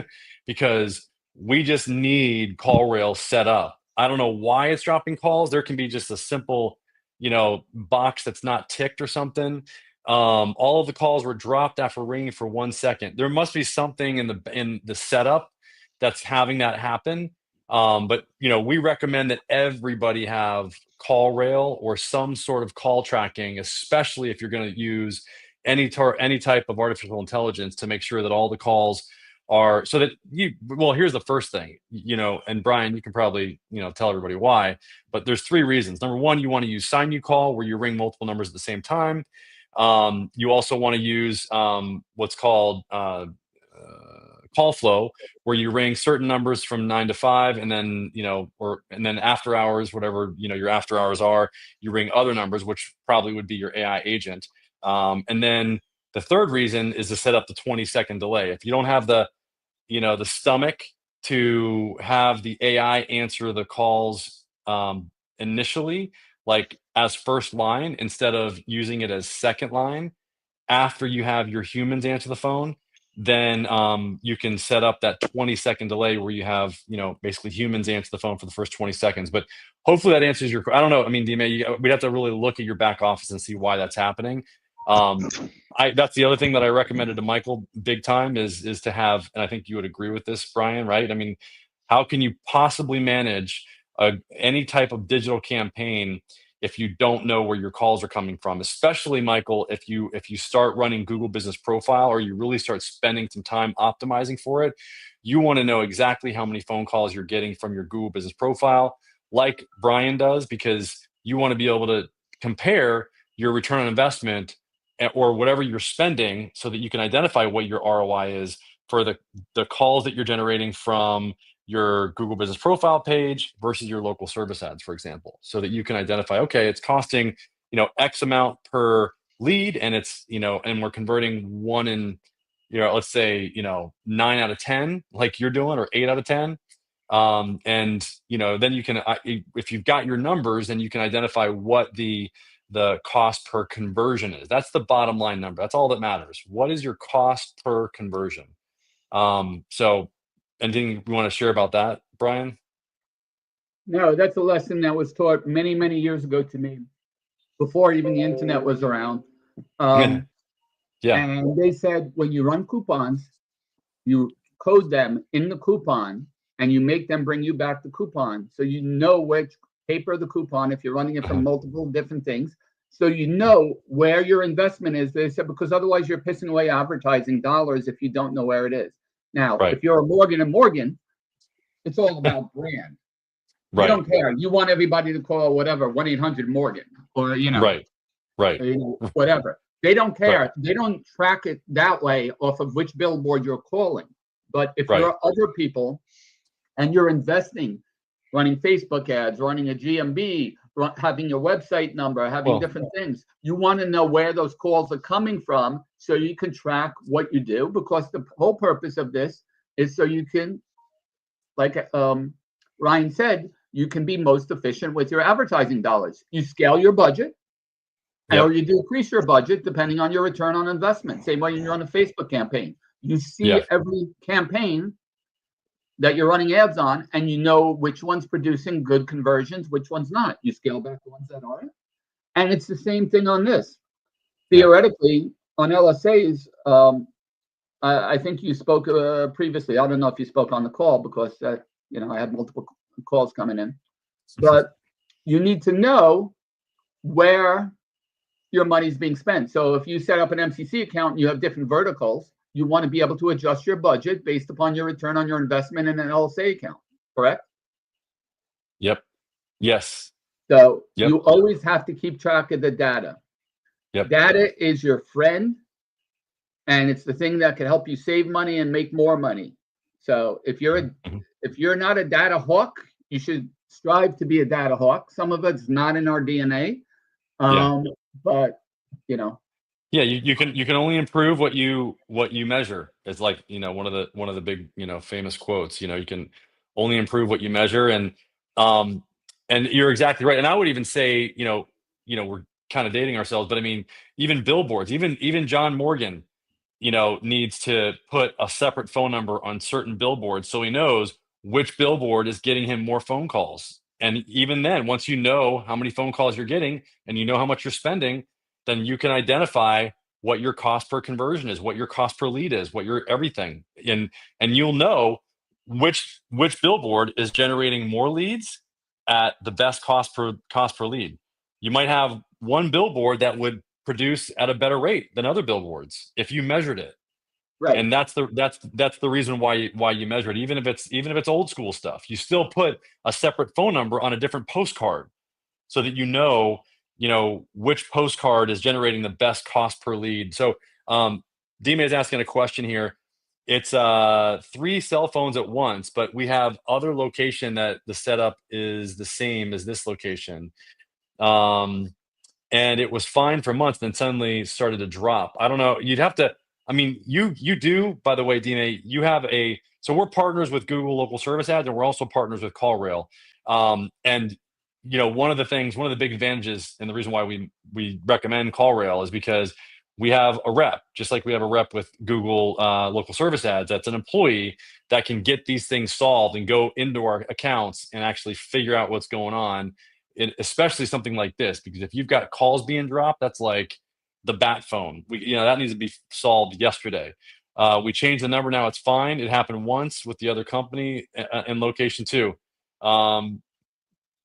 Speaker 1: because we just need CallRail set up. I don't know why it's dropping calls. There can be just a simple, box that's not ticked or something. All of the calls were dropped after ringing for 1 second. There must be something in the setup that's having that happen. But we recommend that everybody have CallRail or some sort of call tracking, especially if you're going to use any type of artificial intelligence to make sure that all the calls are so that here's the first thing, and Brian, you can probably, tell everybody why, but there's 3 reasons. Number 1, you want to use sign you call where you ring multiple numbers at the same time. You also want to use what's called call flow, where you ring certain numbers from 9 to 5, and then and then after hours, whatever your after hours are, you ring other numbers, which probably would be your AI agent. And then the third reason is to set up the 20-second delay. If you don't have the stomach to have the AI answer the calls initially, like as first line, instead of using it as second line after you have your humans answer the phone, then you can set up that 20-second delay where you have, basically humans answer the phone for the first 20 seconds. But hopefully that answers your, I don't know. I mean, DMA, we'd have to really look at your back office and see why that's happening. That's the other thing that I recommended to Michael big time is to have, and I think you would agree with this, Brian, right? I mean, how can you possibly manage any type of digital campaign if you don't know where your calls are coming from? Especially, Michael, if you start running Google Business Profile or you really start spending some time optimizing for it, you want to know exactly how many phone calls you're getting from your Google Business Profile, like Brian does, because you want to be able to compare your return on investment or whatever you're spending so that you can identify what your ROI is for the calls that you're generating from your Google Business Profile page versus your local service ads, for example, so that you can identify, okay, it's costing, X amount per lead, and it's, and we're converting 1 in, let's say, 9 out of 10, like you're doing, or 8 out of 10. And, then you can, if you've got your numbers, then you can identify what the cost per conversion is. That's the bottom line number. That's all that matters. What is your cost per conversion? So anything you want to share about that, Brian?
Speaker 3: No, that's a lesson that was taught many, many years ago to me, before even the internet was around. And they said, when you run coupons, you code them in the coupon and you make them bring you back the coupon. So you know which paper the coupon, if you're running it from multiple different things. So you know where your investment is. They said, because otherwise you're pissing away advertising dollars if you don't know where it is. Now, if you're a Morgan & Morgan, it's all about brand. You don't care. You want everybody to call whatever 1-800-Morgan or whatever. They don't care. They don't track it that way off of which billboard you're calling. But if you're other people and you're investing, running Facebook ads, running a GMB, having your website number, having different things, you want to know where those calls are coming from so you can track what you do, because the whole purpose of this is so you can, like Ryan said, you can be most efficient with your advertising dollars. You scale your budget, or you decrease your budget depending on your return on investment. Same way you run a Facebook campaign. You see every campaign that you're running ads on, and you know which one's producing good conversions, which one's not. You scale back the ones that aren't. And it's the same thing on this. Theoretically, on LSAs, I think you spoke previously. I don't know if you spoke on the call because I had multiple calls coming in. But you need to know where your money's being spent. So if you set up an MCC account and you have different verticals, you want to be able to adjust your budget based upon your return on your investment in an LSA account, correct?
Speaker 1: Yep. Yes.
Speaker 3: So you always have to keep track of the data. Data is your friend, and it's the thing that can help you save money and make more money. So if you're not a data hawk, you should strive to be a data hawk. Some of it's not in our DNA, but
Speaker 1: you can only improve what you measure. It's like one of the big famous quotes. You can only improve what you measure, and you're exactly right. And I would even say we're kind of dating ourselves, but I mean even billboards, even John Morgan needs to put a separate phone number on certain billboards so he knows which billboard is getting him more phone calls. And even then, once you know how many phone calls you're getting and you know how much you're spending, then you can identify what your cost per conversion is, what your cost per lead is, what your everything. And you'll know which billboard is generating more leads at the best cost per lead. You might have one billboard that would produce at a better rate than other billboards if you measured it.
Speaker 3: Right.
Speaker 1: And that's the reason why you measure it. Even if it's old school stuff, you still put a separate phone number on a different postcard so that you know which postcard is generating the best cost per lead. So Dima is asking a question here. It's 3 cell phones at once, but we have other location that the setup is the same as this location. And it was fine for months, then suddenly started to drop. I don't know. You'd have to. I mean, you do. By the way, Dina, you have a. So we're partners with Google Local Service Ads, and we're also partners with CallRail. And one of the big advantages, and the reason why we recommend CallRail is because we have a rep, just like we have a rep with Google Local Service Ads. That's an employee that can get these things solved and go into our accounts and actually figure out what's going on. Especially something like this, because if you've got calls being dropped, that's like the bat phone. That needs to be solved yesterday. We changed the number, now it's fine. It happened once with the other company in location 2.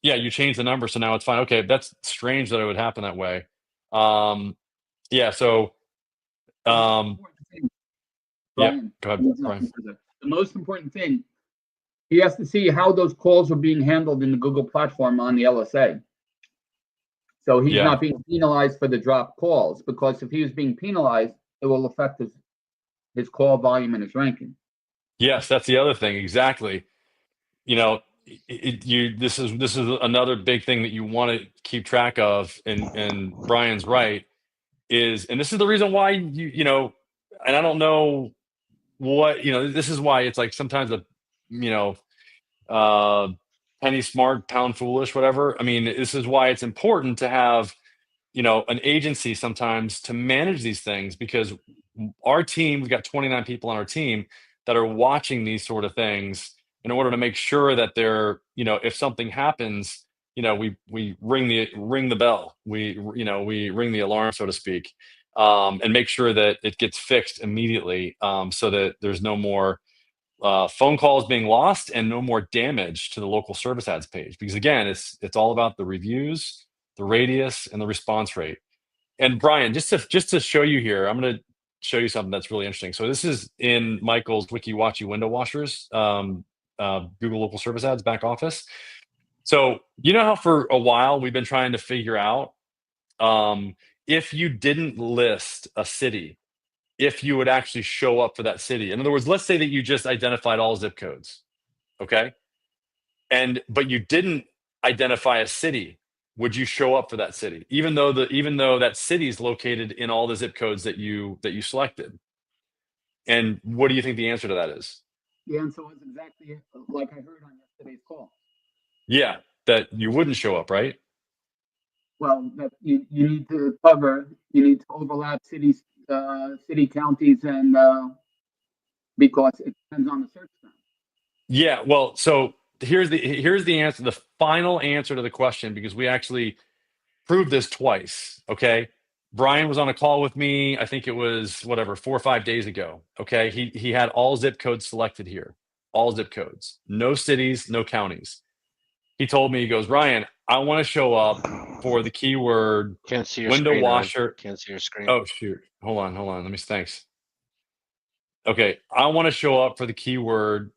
Speaker 1: You changed the number, so now it's fine. Okay, that's strange that it would happen that way. So
Speaker 3: Brian,
Speaker 1: go ahead, Brian.
Speaker 3: The most important thing, he has to see how those calls are being handled in the Google platform on the LSA. So he's not being penalized for the drop calls, because if he was being penalized, it will affect his call volume and his ranking.
Speaker 1: Yes, that's the other thing. Exactly. This is another big thing that you want to keep track of, and Brian's right, and this is the reason why and I don't know what, this is why it's like sometimes penny smart, pound foolish, whatever. I mean, this is why it's important to have, an agency sometimes to manage these things, because our team, we've got 29 people on our team that are watching these sort of things in order to make sure that they're, if something happens, we ring the bell, we ring the alarm, so to speak, and make sure that it gets fixed immediately, so that there's no more phone calls being lost and no more damage to the local service ads page. Because again, it's all about the reviews, the radius, and the response rate. And Brian, just to show you here, I'm going to show you something that's really interesting. So this is in Michael's WikiWatchy window washers, Google Local Service Ads back office. So how for a while we've been trying to figure out if you didn't list a city, if you would actually show up for that city. In other words, let's say that you just identified all zip codes, okay? But you didn't identify a city. Would you show up for that city, even though that city is located in all the zip codes that you selected? And what do you think the answer to that is?
Speaker 3: The answer was exactly like I heard on yesterday's call.
Speaker 1: Yeah, that you wouldn't show up, right?
Speaker 3: Well, that you need to cover, you need to overlap cities, city counties, and because it depends on the search term.
Speaker 1: Yeah, well, so here's the answer, the final answer to the question, because we actually proved this twice. Okay, Brian was on a call with me. I think it was whatever 4 or 5 days ago. Okay, he had all zip codes selected here, all zip codes, no cities, no counties. He told me, he goes, Ryan, I want to show up for the keyword
Speaker 2: Can't see your
Speaker 1: window
Speaker 2: screen, Ryan.
Speaker 1: washer.
Speaker 2: Can't see your screen.
Speaker 1: Oh shoot, hold on. Let me thanks. Okay, I want to show up for the keyword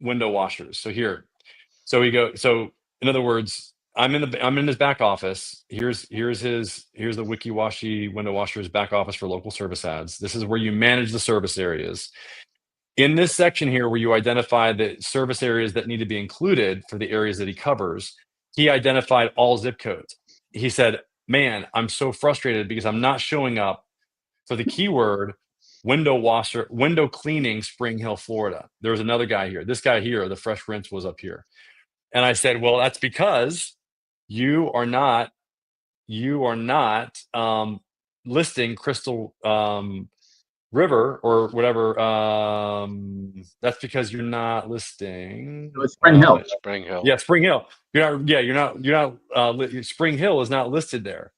Speaker 1: window washers. So here, so we go. So in other words, I'm in his back office. Here's the WikiWashi window washers back office for local service ads. This is where you manage the service areas. In this section here, where you identify the service areas that need to be included for the areas that he covers, he identified all zip codes. He said, "Man, I'm so frustrated because I'm not showing up for the keyword window cleaning, Spring Hill, Florida." There was another guy here. This guy here, the fresh rinse, was up here. And I said, well, that's because you are not listing Crystal River or whatever. That's because you're not listing.
Speaker 3: It was Spring Hill.
Speaker 2: Spring Hill.
Speaker 1: Yeah, Spring Hill. You're not. Spring Hill is not listed there.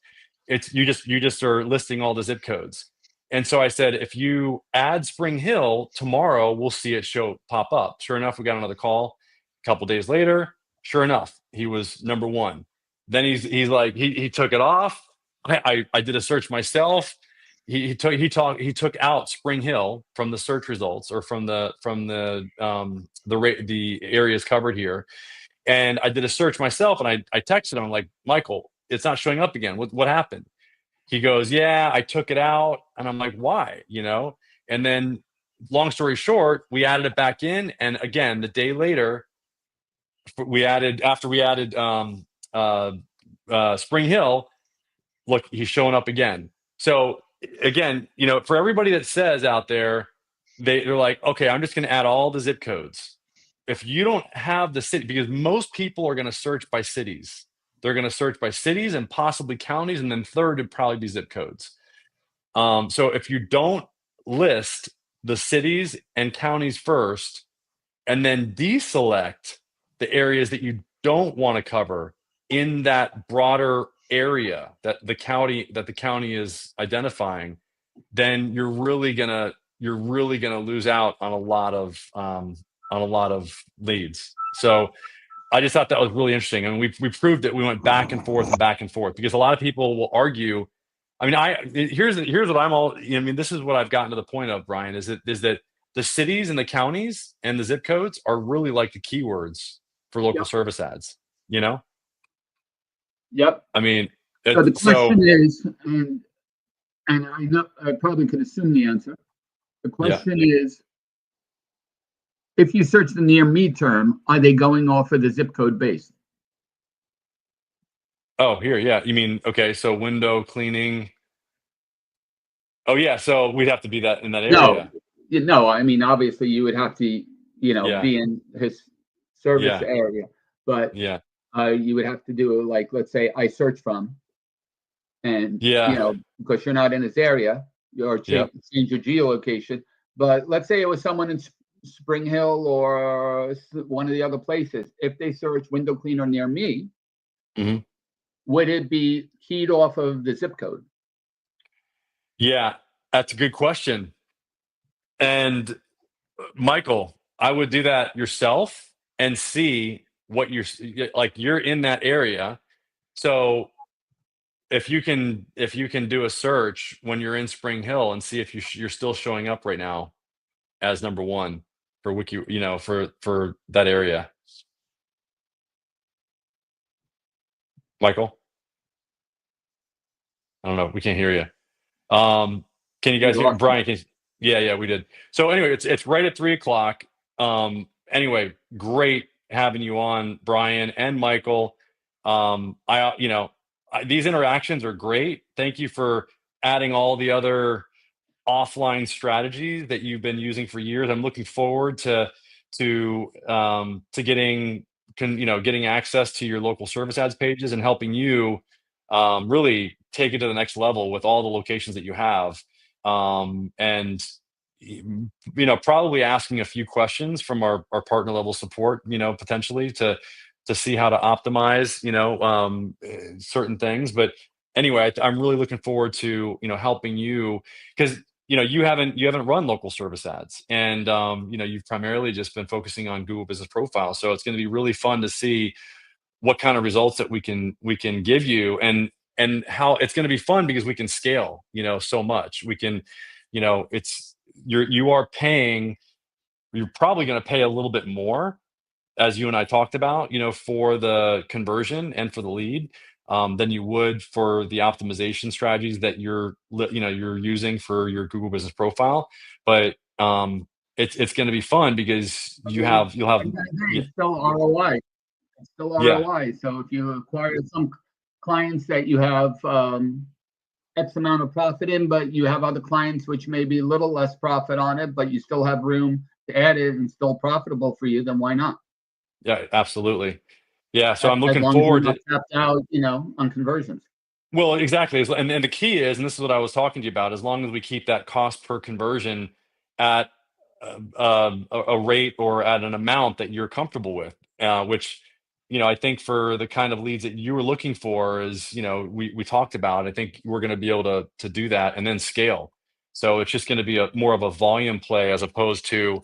Speaker 1: It's you just are listing all the zip codes. And so I said, if you add Spring Hill tomorrow, we'll see it pop up. Sure enough, we got another call a couple days later. Sure enough, he was number one. Then he's like he took it off. I did a search myself. He took out Spring Hill from the search results, or from the areas covered here. And I did a search myself, and I texted him, I'm like, Michael, it's not showing up again. What happened? He goes, yeah, I took it out. And I'm like, why? And then, long story short, we added it back in. And again, the day later, after we added Spring Hill, look, he's showing up again. So again, for everybody that says out there, they're like, okay, I'm just going to add all the zip codes. If you don't have the city, because most people are going to search by cities. They're going to search by cities and possibly counties, and then third would probably be zip codes. So if you don't list the cities and counties first, and then deselect the areas that you don't want to cover in that broader area that the county is identifying, then you're really gonna lose out on a lot of leads. So I just thought that was really interesting. I mean, we proved it. We went back and forth and back and forth, because a lot of people will argue. I mean, here's what I'm all. I mean, this is what I've gotten to the point of, Brian. Is that the cities and the counties and the zip codes are really like the keywords for local service ads.
Speaker 3: Yep.
Speaker 1: I mean,
Speaker 3: So the question is, and I know I probably could assume the answer. The question is, if you search the near me term, are they going off of the zip code base?
Speaker 1: Oh, here, yeah. You mean, okay, so window cleaning. Oh yeah, so we'd have to be in that area.
Speaker 3: No, I mean, obviously you would have to,
Speaker 1: Yeah.
Speaker 3: be in his service area, but
Speaker 1: Yeah.
Speaker 3: you would have to do, like, let's say I search from, and because you're not in his area, or change your geolocation. But let's say it was someone in Spring Hill or one of the other places. If they search window cleaner near me, would it be keyed off of the zip code?
Speaker 1: Yeah, that's a good question. And Michael, I would do that yourself and see what you're in that area. So if you can do a search when you're in Spring Hill and see if you're still showing up right now as number one for wiki, for that area. Michael, I don't know. We can't hear you. Can you guys hear Brian? Yeah, we did. So anyway, it's right at 3:00. Anyway, great having you on, Brian and Michael. These interactions are great. Thank you for adding all the other offline strategies that you've been using for years. I'm looking forward to getting getting access to your local service ads pages and helping you really take it to the next level with all the locations that you have. And probably asking a few questions from our partner level support, potentially to see how to optimize, certain things. But anyway, I'm really looking forward to, helping you, because you haven't run local service ads, and you've primarily just been focusing on Google Business Profile. So it's going to be really fun to see what kind of results that we can give you, and how it's going to be fun because we can scale, so much. We can, it's you're probably going to pay a little bit more, as you and I talked about, for the conversion and for the lead, than you would for the optimization strategies that you're using for your Google Business Profile. But it's going to be fun because you'll have yeah,
Speaker 3: It's still ROI. It's still
Speaker 1: yeah,
Speaker 3: ROI. So if you acquire some clients that you have X amount of profit in, but you have other clients which may be a little less profit on it, but you still have room to add it and still profitable for you, then why not?
Speaker 1: yeah, absolutely. Yeah, so I'm
Speaker 3: As
Speaker 1: looking
Speaker 3: long as you're
Speaker 1: forward
Speaker 3: not
Speaker 1: to.
Speaker 3: tapped out, on conversions.
Speaker 1: Well, exactly. And the key is, and this is what I was talking to you about, as long as we keep that cost per conversion at a rate or at an amount that you're comfortable with, which, I think for the kind of leads that you were looking for is, we talked about, I think we're going to be able to do that and then scale. So it's just going to be more of a volume play as opposed to,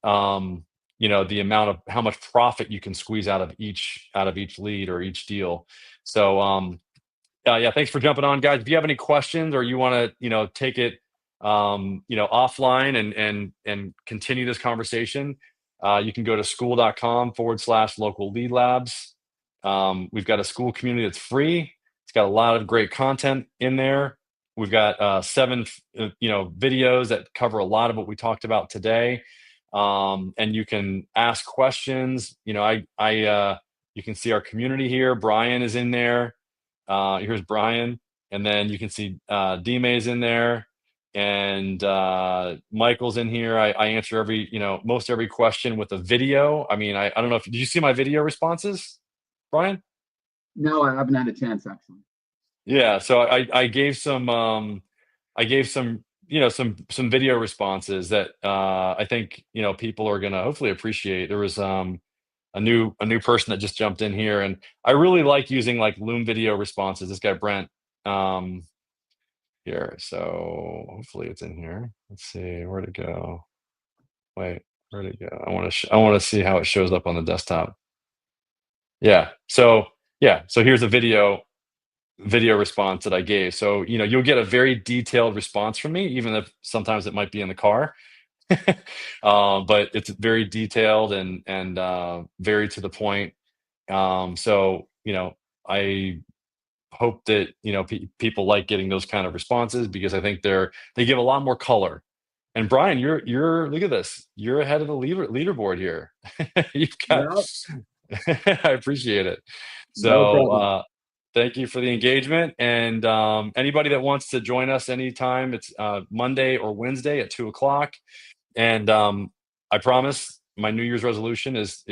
Speaker 1: the amount of how much profit you can squeeze out of each lead or each deal. So, yeah, thanks for jumping on, guys. If you have any questions or you want to, take it, offline and continue this conversation, you can go to school.com/local lead labs. We've got a school community that's free. It's got a lot of great content in there. We've got 7, videos that cover a lot of what we talked about today. And you can ask questions. You can see our community here. Brian is in there. Here's Brian, and then you can see D-May's in there, and Michael's in here. I answer most every question with a video. I mean, I don't know if did you see my video responses, Brian?
Speaker 3: No, I haven't had a chance actually.
Speaker 1: Yeah, so I gave some some video responses that I think people are gonna hopefully appreciate. There was a new person that just jumped in here, and I really like using like Loom video responses. This guy Brent, um, here. So hopefully it's in here. Let's see where'd it go. Wait, where'd it go? I want to see how it shows up on the desktop. Yeah. So here's a video response that I gave. So you'll get a very detailed response from me, even if sometimes it might be in the car. But it's very detailed and very to the point. So I hope that people like getting those kind of responses because I think they give a lot more color. And Brian, you're look at this. You're ahead of the leaderboard here. You've got.
Speaker 3: Yeah,
Speaker 1: I appreciate it.
Speaker 3: no
Speaker 1: So
Speaker 3: problem.
Speaker 1: thank you for the engagement. And anybody that wants to join us anytime, it's Monday or Wednesday at 2:00. And I promise my New Year's resolution is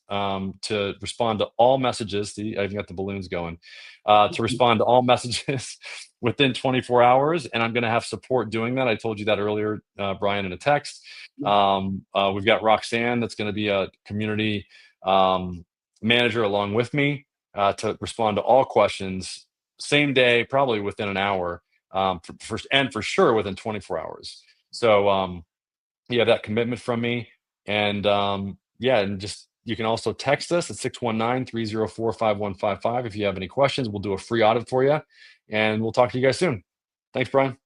Speaker 1: to respond to all messages. See, I've got the balloons going. To respond to all messages within 24 hours, and I'm going to have support doing that. I told you that earlier, Brian, in a text. We've got Roxanne that's going to be a community manager along with me to respond to all questions same day, probably within an hour, for sure within 24 hours. So you have that commitment from me. And yeah, and just you can also text us at 619-304-5155 if you have any questions. We'll do a free audit for you, and we'll talk to you guys soon. Thanks, Brian.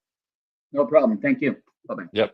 Speaker 3: No problem. Thank you. Bye-bye.
Speaker 1: Yep.